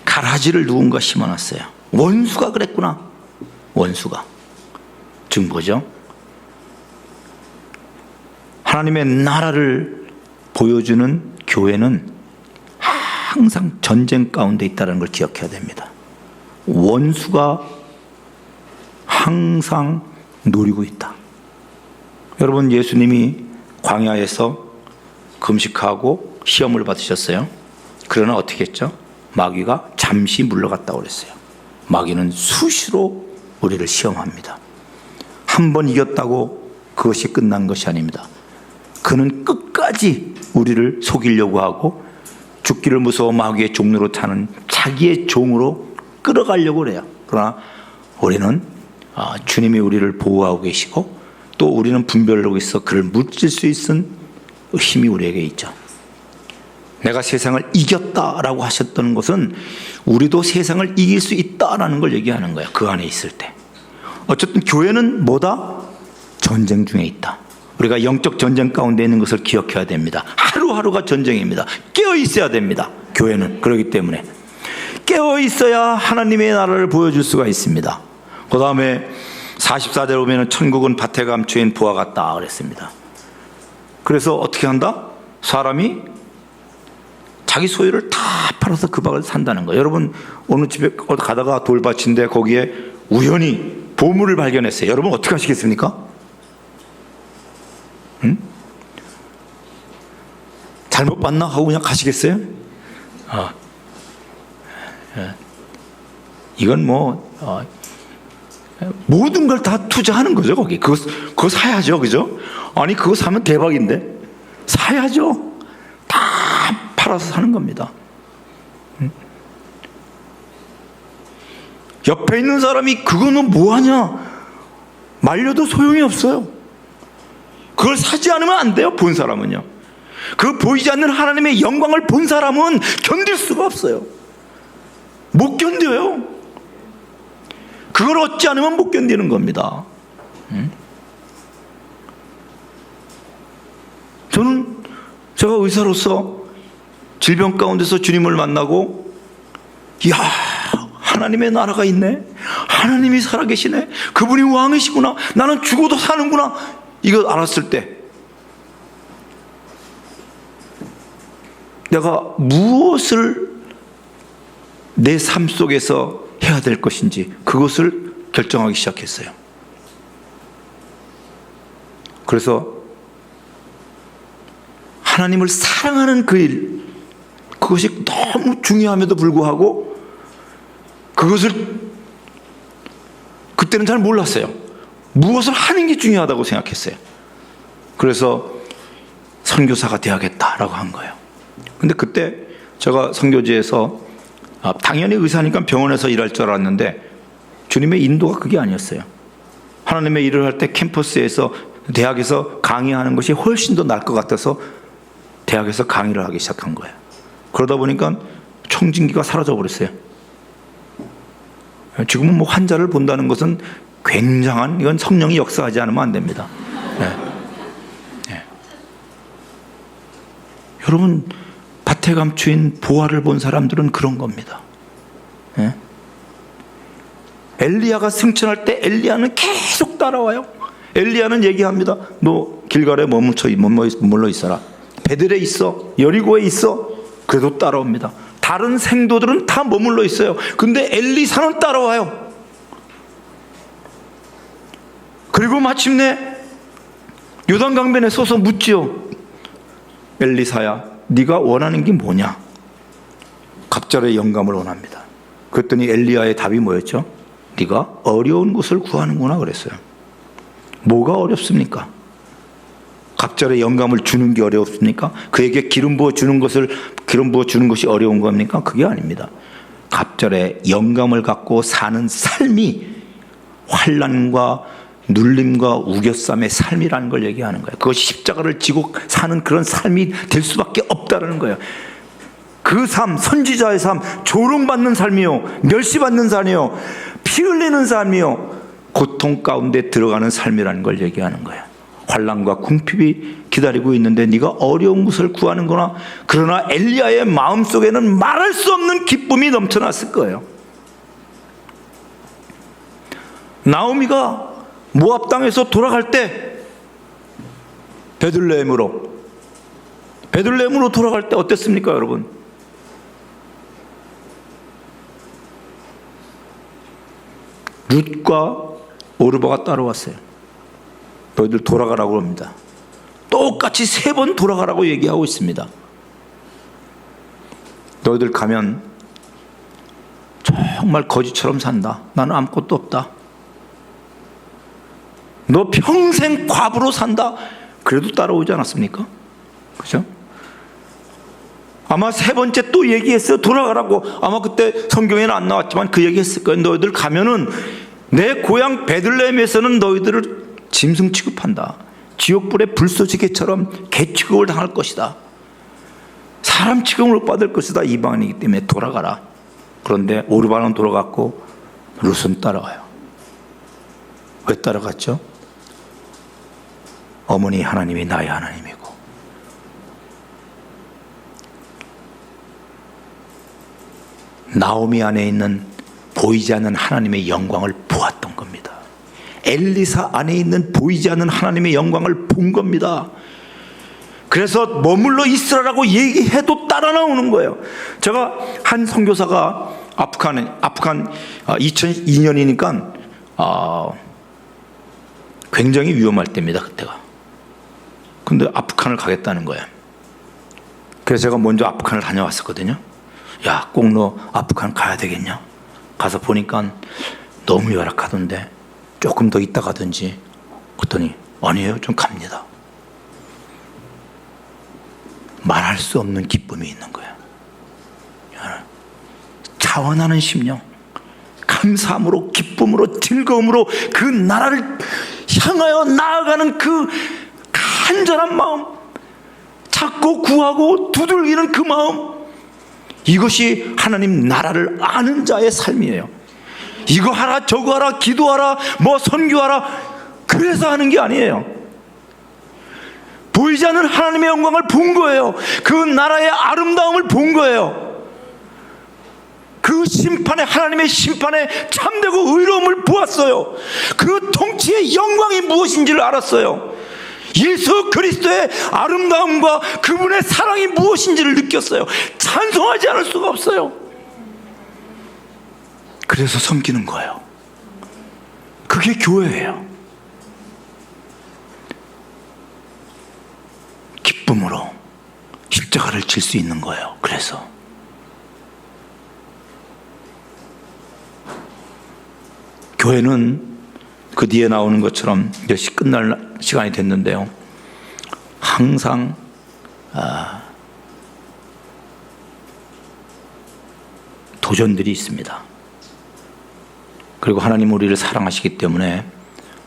가라지를 누군가 심어놨어요. 원수가 그랬구나. 원수가. 지금 뭐죠? 하나님의 나라를 보여주는 교회는 항상 전쟁 가운데 있다는 걸 기억해야 됩니다. 원수가 항상 노리고 있다. 여러분, 예수님이 광야에서 금식하고 시험을 받으셨어요. 그러나 어떻게 했죠? 마귀가 잠시 물러갔다고 그랬어요. 마귀는 수시로 우리를 시험합니다. 한 번 이겼다고 그것이 끝난 것이 아닙니다. 그는 끝까지 우리를 속이려고 하고 죽기를 무서워 마귀의 종로로 타는 자기의 종으로 끌어가려고 그래요. 그러나 우리는 주님이 우리를 보호하고 계시고 또 우리는 분별하고 있어 그를 물질 수 있는 힘이 우리에게 있죠. 내가 세상을 이겼다라고 하셨던 것은 우리도 세상을 이길 수 있다라는 걸 얘기하는 거예요. 그 안에 있을 때. 어쨌든 교회는 뭐다? 전쟁 중에 있다. 우리가 영적 전쟁 가운데 있는 것을 기억해야 됩니다. 하루하루가 전쟁입니다. 깨어 있어야 됩니다. 교회는. 그렇기 때문에 깨어 있어야 하나님의 나라를 보여줄 수가 있습니다. 그 다음에 44절에 보면 천국은 밭에 감추인 부와 같다 그랬습니다. 그래서 어떻게 한다? 사람이 자기 소유를 다 팔아서 그 밭을 산다는 거예요. 여러분, 어느 집에 가다가 돌밭인데 거기에 우연히 보물을 발견했어요. 여러분 어떻게 하시겠습니까? 응? 잘못 봤나 하고 그냥 가시겠어요? 이건 모든 걸 다 투자하는 거죠. 거기 그거 사야죠, 그죠? 아니 그거 사면 대박인데 사야죠. 다 팔아서 사는 겁니다. 옆에 있는 사람이 그거는 뭐하냐 말려도 소용이 없어요. 그걸 사지 않으면 안 돼요. 본 사람은요. 그 보이지 않는 하나님의 영광을 본 사람은 견딜 수가 없어요. 못 견뎌요. 그걸 얻지 않으면 못 견디는 겁니다. 제가 의사로서 질병 가운데서 주님을 만나고, 이야, 하나님의 나라가 있네. 하나님이 살아계시네. 그분이 왕이시구나. 나는 죽어도 사는구나. 이거 알았을 때 내가 무엇을 내 삶 속에서 해야 될 것인지 그것을 결정하기 시작했어요. 그래서 하나님을 사랑하는 그 일, 그것이 너무 중요함에도 불구하고 그것을 그때는 잘 몰랐어요. 무엇을 하는 게 중요하다고 생각했어요. 그래서 선교사가 되어야겠다라고 한 거예요. 근데 그때 제가 선교지에서 당연히 의사니까 병원에서 일할 줄 알았는데 주님의 인도가 그게 아니었어요. 하나님의 일을 할 때 캠퍼스에서 대학에서 강의하는 것이 훨씬 더 나을 것 같아서 대학에서 강의를 하기 시작한 거예요. 그러다 보니까 청진기가 사라져 버렸어요. 지금은 뭐 환자를 본다는 것은 굉장한, 이건 성령이 역사하지 않으면 안 됩니다. 네. 네. 여러분, 밭에 감추인 보화를 본 사람들은 그런 겁니다. 네. 엘리야가 승천할 때 엘리야는 계속 따라와요. 엘리야는 얘기합니다. 너 길갈에 머물러 있어라. 베들에 있어. 여리고에 있어. 그래도 따라옵니다. 다른 생도들은 다 머물러 있어요. 근데 엘리사는 따라와요. 그리고 마침내 요단강변에 서서 묻지요. 엘리사야, 네가 원하는 게 뭐냐? 갑절의 영감을 원합니다. 그랬더니 엘리야의 답이 뭐였죠? 네가 어려운 것을 구하는구나 그랬어요. 뭐가 어렵습니까? 갑절의 영감을 주는 게 어렵습니까? 그에게 기름 부어 주는 것이 어려운 겁니까? 그게 아닙니다. 갑절의 영감을 갖고 사는 삶이 환난과 눌림과 우겨쌈의 삶이라는 걸 얘기하는 거예요. 그것이 십자가를 지고 사는 그런 삶이 될 수밖에 없다는 거예요. 그 삶, 선지자의 삶, 조롱받는 삶이요, 멸시받는 삶이요, 피 흘리는 삶이요, 고통 가운데 들어가는 삶이라는 걸 얘기하는 거예요. 환난과 궁핍이 기다리고 있는데 네가 어려운 것을 구하는구나. 그러나 엘리야의 마음속에는 말할 수 없는 기쁨이 넘쳐났을 거예요. 나오미가 모압 땅에서 돌아갈 때 베들레헴으로 돌아갈 때 어땠습니까, 여러분? 룻과 오르바가 따라왔어요. 너희들 돌아가라고 합니다. 똑같이 3번 돌아가라고 얘기하고 있습니다. 너희들 가면 정말 거지처럼 산다. 나는 아무것도 없다. 너 평생 과부로 산다. 그래도 따라오지 않았습니까? 그죠? 아마 3번째 또 얘기했어요. 돌아가라고. 아마 그때 성경에는 안 나왔지만 그 얘기했을 거예요. 너희들 가면은 내 고향 베들레헴에서는 너희들을 짐승 취급한다. 지옥불의 불쏘시개처럼 개 취급을 당할 것이다. 사람 취급을 못 받을 것이다. 이방인이기 때문에 돌아가라. 그런데 오르바는 돌아갔고 룻은 따라가요. 왜 따라갔죠? 어머니 하나님이 나의 하나님이고 나오미 안에 있는 보이지 않는 하나님의 영광을 보았던 겁니다. 엘리사 안에 있는 보이지 않는 하나님의 영광을 본 겁니다. 그래서 머물러 있으라고 얘기해도 따라 나오는 거예요. 제가 한 선교사가 아프간 2002년이니까 굉장히 위험할 때입니다. 그때가. 근데 아프간을 가겠다는 거예요. 그래서 제가 먼저 아프간을 다녀왔었거든요. 야, 꼭 너 아프간 가야 되겠냐? 가서 보니까 너무 열악하던데 조금 더 있다 가든지. 그랬더니 아니에요, 좀 갑니다. 말할 수 없는 기쁨이 있는 거예요. 자원하는 심령, 감사함으로, 기쁨으로, 즐거움으로 그 나라를 향하여 나아가는 그 간절한 마음, 찾고 구하고 두들기는 그 마음, 이것이 하나님 나라를 아는 자의 삶이에요. 이거 하라 저거 하라 기도하라 뭐 선교하라 그래서 하는 게 아니에요. 보이지 않는 하나님의 영광을 본 거예요. 그 나라의 아름다움을 본 거예요. 그 심판에, 하나님의 심판에 참되고 의로움을 보았어요. 그 통치의 영광이 무엇인지를 알았어요. 예수 그리스도의 아름다움과 그분의 사랑이 무엇인지를 느꼈어요. 찬송하지 않을 수가 없어요. 그래서 섬기는 거예요. 그게 교회예요. 기쁨으로 십자가를 질 수 있는 거예요. 그래서 교회는 그 뒤에 나오는 것처럼 이제 끝날 시간이 됐는데요. 항상 도전들이 있습니다. 그리고 하나님 우리를 사랑하시기 때문에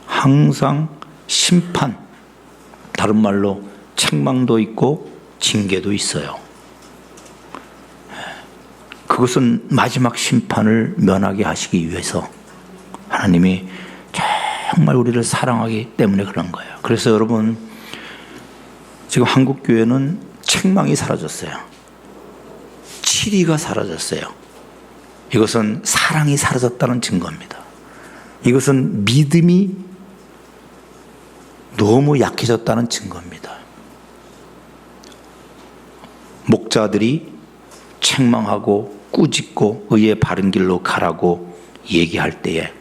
항상 심판, 다른 말로 책망도 있고 징계도 있어요. 그것은 마지막 심판을 면하게 하시기 위해서 하나님이 정말 우리를 사랑하기 때문에 그런 거예요. 그래서 여러분, 지금 한국 교회는 책망이 사라졌어요. 치리가 사라졌어요. 이것은 사랑이 사라졌다는 증거입니다. 이것은 믿음이 너무 약해졌다는 증거입니다. 목자들이 책망하고 꾸짖고 의의 바른 길로 가라고 얘기할 때에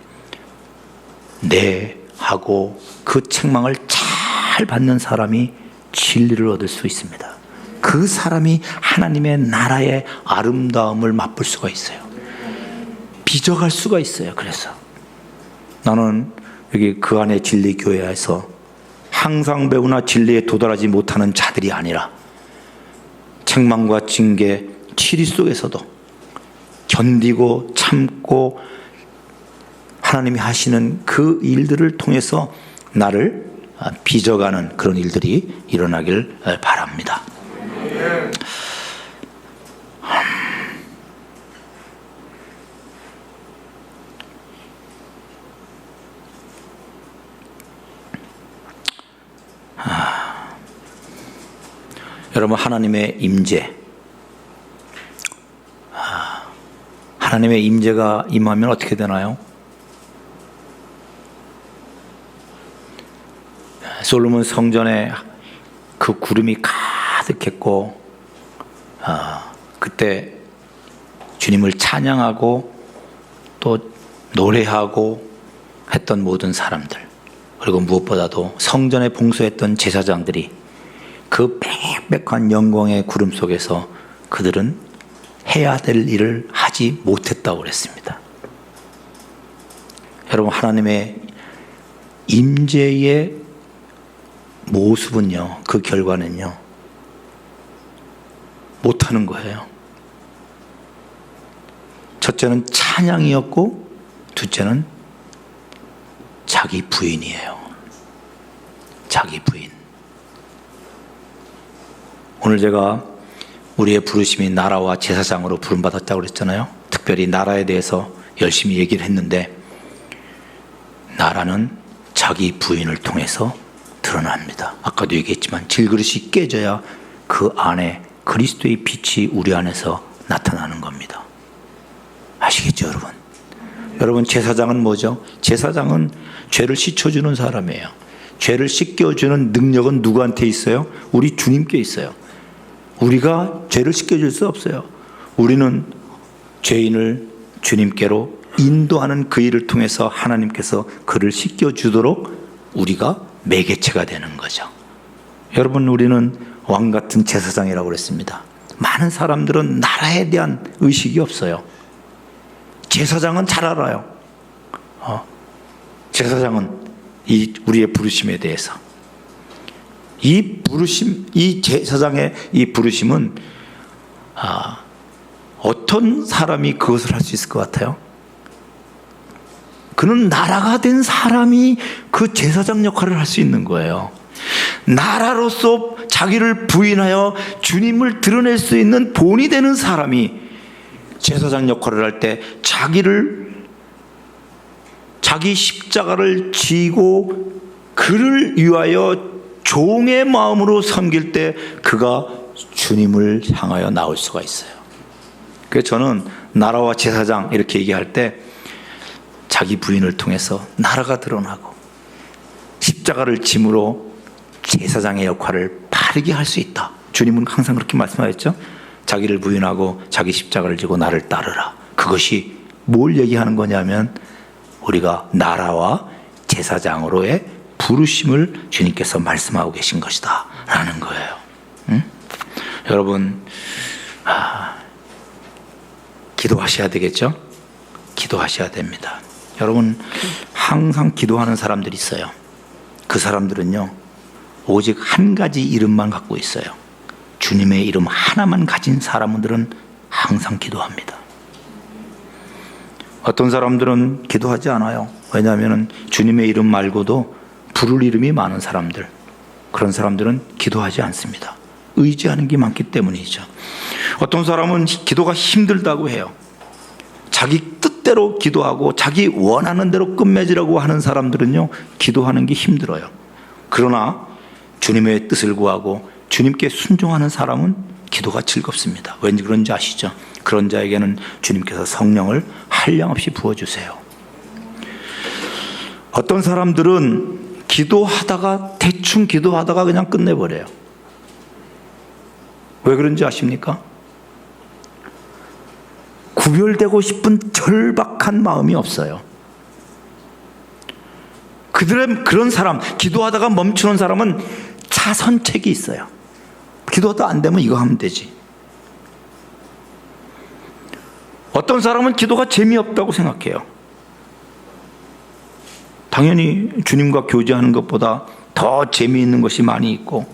내 하고 그 책망을 잘 받는 사람이 진리를 얻을 수 있습니다. 그 사람이 하나님의 나라의 아름다움을 맛볼 수가 있어요. 빚어갈 수가 있어요. 그래서 나는 여기 그 안에 진리교회에서 항상 배우나 진리에 도달하지 못하는 자들이 아니라 책망과 징계, 치리 속에서도 견디고 참고 하나님이 하시는 그 일들을 통해서 나를 빚어가는 그런 일들이 일어나길 바랍니다. 여러분, 하나님의 임재, 하나님의 임재가 임하면 어떻게 되나요? 솔로몬 성전에 그 구름이 가득했고, 그때 주님을 찬양하고 또 노래하고 했던 모든 사람들, 그리고 무엇보다도 성전에 봉사했던 제사장들이 그 빽빽한 영광의 구름 속에서 그들은 해야 될 일을 하지 못했다고 그랬습니다. 여러분, 하나님의 임재의 모습은요, 그 결과는요, 못하는 거예요. 첫째는 찬양이었고, 둘째는 자기 부인이에요. 자기 부인. 오늘 제가 우리의 부르심이 나라와 제사장으로 부름받았다고 그랬잖아요. 특별히 나라에 대해서 열심히 얘기를 했는데, 나라는 자기 부인을 통해서 드러납니다. 아까도 얘기했지만 질그릇이 깨져야 그 안에 그리스도의 빛이 우리 안에서 나타나는 겁니다. 아시겠죠, 여러분? 여러분, 제사장은 뭐죠? 제사장은 죄를 씻어주는 사람이에요. 죄를 씻겨주는 능력은 누구한테 있어요? 우리 주님께 있어요. 우리가 죄를 씻겨줄 수 없어요. 우리는 죄인을 주님께로 인도하는 그 일을 통해서 하나님께서 그를 씻겨주도록 우리가 매개체가 되는 거죠. 여러분, 우리는 왕같은 제사장이라고 그랬습니다. 많은 사람들은 나라에 대한 의식이 없어요. 제사장은 잘 알아요. 제사장은 우리의 부르심에 대해서. 이 부르심, 이 제사장의 이 부르심은 어떤 사람이 그것을 할 수 있을 것 같아요? 그는 나라가 된 사람이 그 제사장 역할을 할 수 있는 거예요. 나라로서 자기를 부인하여 주님을 드러낼 수 있는 본이 되는 사람이 제사장 역할을 할 때 자기 십자가를 지고 그를 위하여 종의 마음으로 섬길 때 그가 주님을 향하여 나올 수가 있어요. 그래서 저는 나라와 제사장 이렇게 얘기할 때 자기 부인을 통해서 나라가 드러나고 십자가를 짐으로 제사장의 역할을 바르게 할 수 있다. 주님은 항상 그렇게 말씀하셨죠. 자기를 부인하고 자기 십자가를 지고 나를 따르라. 그것이 뭘 얘기하는 거냐면 우리가 나라와 제사장으로의 부르심을 주님께서 말씀하고 계신 것이다 라는 거예요. 응? 여러분, 기도하셔야 되겠죠? 기도하셔야 됩니다. 여러분, 항상 기도하는 사람들이 있어요. 그 사람들은요, 오직 한 가지 이름만 갖고 있어요. 주님의 이름 하나만 가진 사람들은 항상 기도합니다. 어떤 사람들은 기도하지 않아요. 왜냐하면 주님의 이름 말고도 부를 이름이 많은 사람들, 그런 사람들은 기도하지 않습니다. 의지하는 게 많기 때문이죠. 어떤 사람은 기도가 힘들다고 해요. 자기 뜻대로 기도하고 자기 원하는 대로 끝맺으라고 하는 사람들은요, 기도하는 게 힘들어요. 그러나 주님의 뜻을 구하고 주님께 순종하는 사람은 기도가 즐겁습니다. 왠지 그런지 아시죠? 그런 자에게는 주님께서 성령을 한량없이 부어주세요. 어떤 사람들은 기도하다가 대충 기도하다가 그냥 끝내버려요. 왜 그런지 아십니까? 구별되고 싶은 절박한 마음이 없어요. 그런 사람, 기도하다가 멈추는 사람은 자선책이 있어요. 기도하다 안 되면 이거 하면 되지. 어떤 사람은 기도가 재미없다고 생각해요. 당연히 주님과 교제하는 것보다 더 재미있는 것이 많이 있고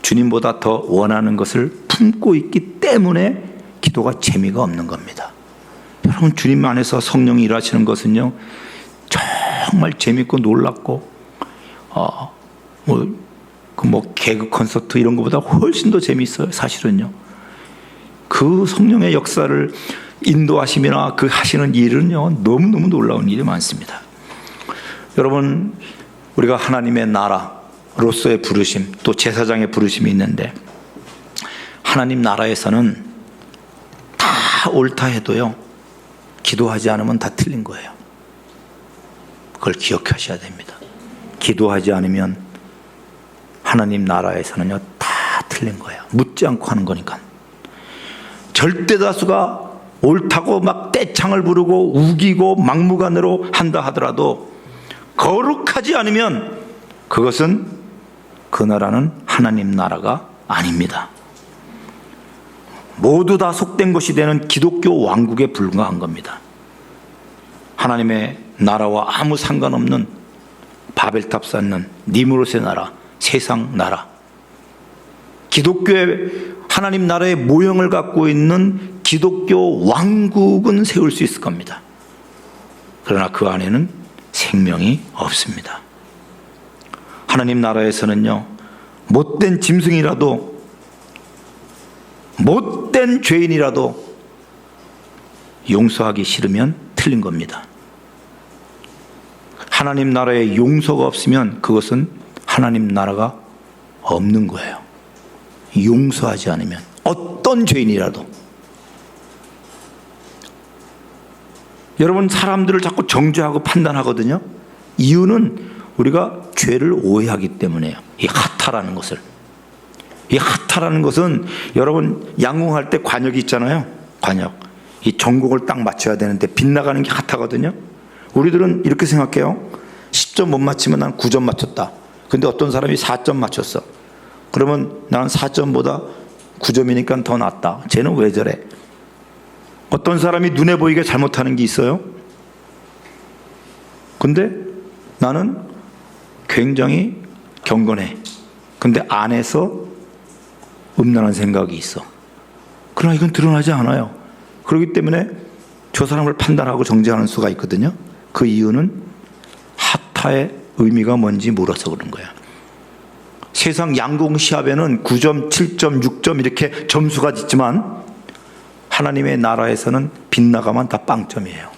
주님보다 더 원하는 것을 품고 있기 때문에 기도가 재미가 없는 겁니다. 여러분, 주님 안에서 성령이 일하시는 것은요, 정말 재밌고 놀랍고 개그 콘서트 이런 것보다 훨씬 더 재미있어요. 사실은요, 그 성령의 역사를 인도하심이나 그 하시는 일은요, 너무너무 놀라운 일이 많습니다. 여러분, 우리가 하나님의 나라로서의 부르심, 또 제사장의 부르심이 있는데, 하나님 나라에서는 다 옳다 해도요, 기도하지 않으면 다 틀린 거예요. 그걸 기억하셔야 됩니다. 기도하지 않으면 하나님 나라에서는요, 다 틀린 거예요. 묻지 않고 하는 거니까. 절대 다수가 옳다고 막 떼창을 부르고 우기고 막무가내로 한다 하더라도 거룩하지 않으면 그것은 그 나라는 하나님 나라가 아닙니다. 모두 다 속된 것이 되는 기독교 왕국에 불과한 겁니다. 하나님의 나라와 아무 상관없는 바벨탑 쌓는 니무롯의 나라, 세상 나라, 기독교의 하나님 나라의 모형을 갖고 있는 기독교 왕국은 세울 수 있을 겁니다. 그러나 그 안에는 생명이 없습니다. 하나님 나라에서는요, 못된 짐승이라도, 못된 죄인이라도 용서하기 싫으면 틀린 겁니다. 하나님 나라에 용서가 없으면 그것은 하나님 나라가 없는 거예요. 용서하지 않으면, 어떤 죄인이라도. 여러분, 사람들을 자꾸 정죄하고 판단하거든요. 이유는 우리가 죄를 오해하기 때문이에요. 이 하타라는 것을. 이 하타라는 것은, 여러분, 양궁할 때 관역이 있잖아요. 관역. 이 전곡을 딱 맞춰야 되는데 빗나가는 게 하타거든요. 우리들은 이렇게 생각해요. 10점 못 맞히면 난 9점 맞췄다. 근데 어떤 사람이 4점 맞췄어. 그러면 나는 4점보다 9점이니까 더 낫다. 쟤는 왜 저래? 어떤 사람이 눈에 보이게 잘못하는 게 있어요. 근데 나는 굉장히 경건해. 근데 안에서 음란한 생각이 있어. 그러나 이건 드러나지 않아요. 그렇기 때문에 저 사람을 판단하고 정죄하는 수가 있거든요. 그 이유는 하타의 의미가 뭔지 몰라서 그런 거예요. 세상 양궁 시합에는 9점, 7점, 6점 이렇게 점수가 있지만 하나님의 나라에서는 빗나가면 다 빵점이에요.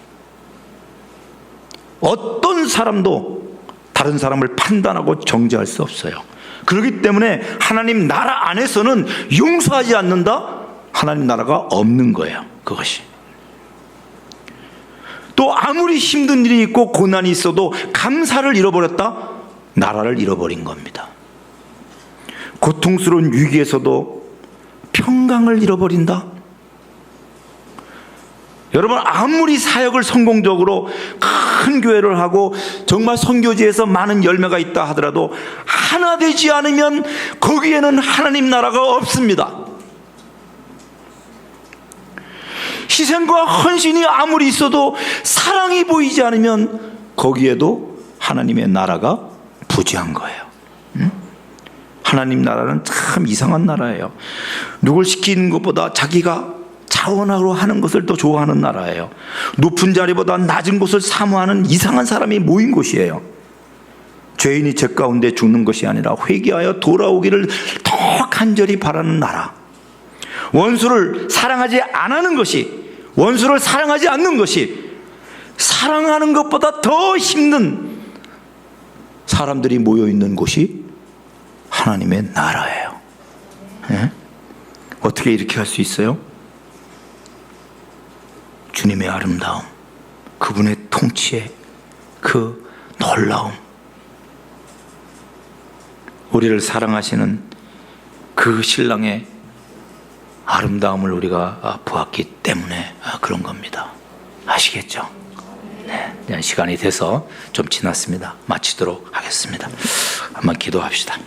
어떤 사람도 다른 사람을 판단하고 정죄할 수 없어요. 그렇기 때문에 하나님 나라 안에서는 용서하지 않는다? 하나님 나라가 없는 거예요. 그것이. 또 아무리 힘든 일이 있고 고난이 있어도 감사를 잃어버렸다? 나라를 잃어버린 겁니다. 고통스러운 위기에서도 평강을 잃어버린다? 여러분, 아무리 사역을 성공적으로 큰 교회를 하고 정말 선교지에서 많은 열매가 있다 하더라도 하나 되지 않으면 거기에는 하나님 나라가 없습니다. 희생과 헌신이 아무리 있어도 사랑이 보이지 않으면 거기에도 하나님의 나라가 부재한 거예요. 하나님 나라는 참 이상한 나라예요. 누굴 시키는 것보다 자기가 자원하러 하는 것을 더 좋아하는 나라예요. 높은 자리보다 낮은 곳을 사모하는 이상한 사람이 모인 곳이에요. 죄인이 죄 가운데 죽는 것이 아니라 회개하여 돌아오기를 더 간절히 바라는 나라. 원수를 사랑하지 않는 것이, 원수를 사랑하지 않는 것이 사랑하는 것보다 더 힘든 사람들이 모여있는 곳이 하나님의 나라예요. 네? 어떻게 이렇게 할 수 있어요? 주님의 아름다움, 그분의 통치의 그 놀라움, 우리를 사랑하시는 그 신랑의 아름다움을 우리가 보았기 때문에 그런 겁니다. 아시겠죠? 시간이 돼서 좀 지났습니다. 마치도록 하겠습니다. 한번 기도합시다.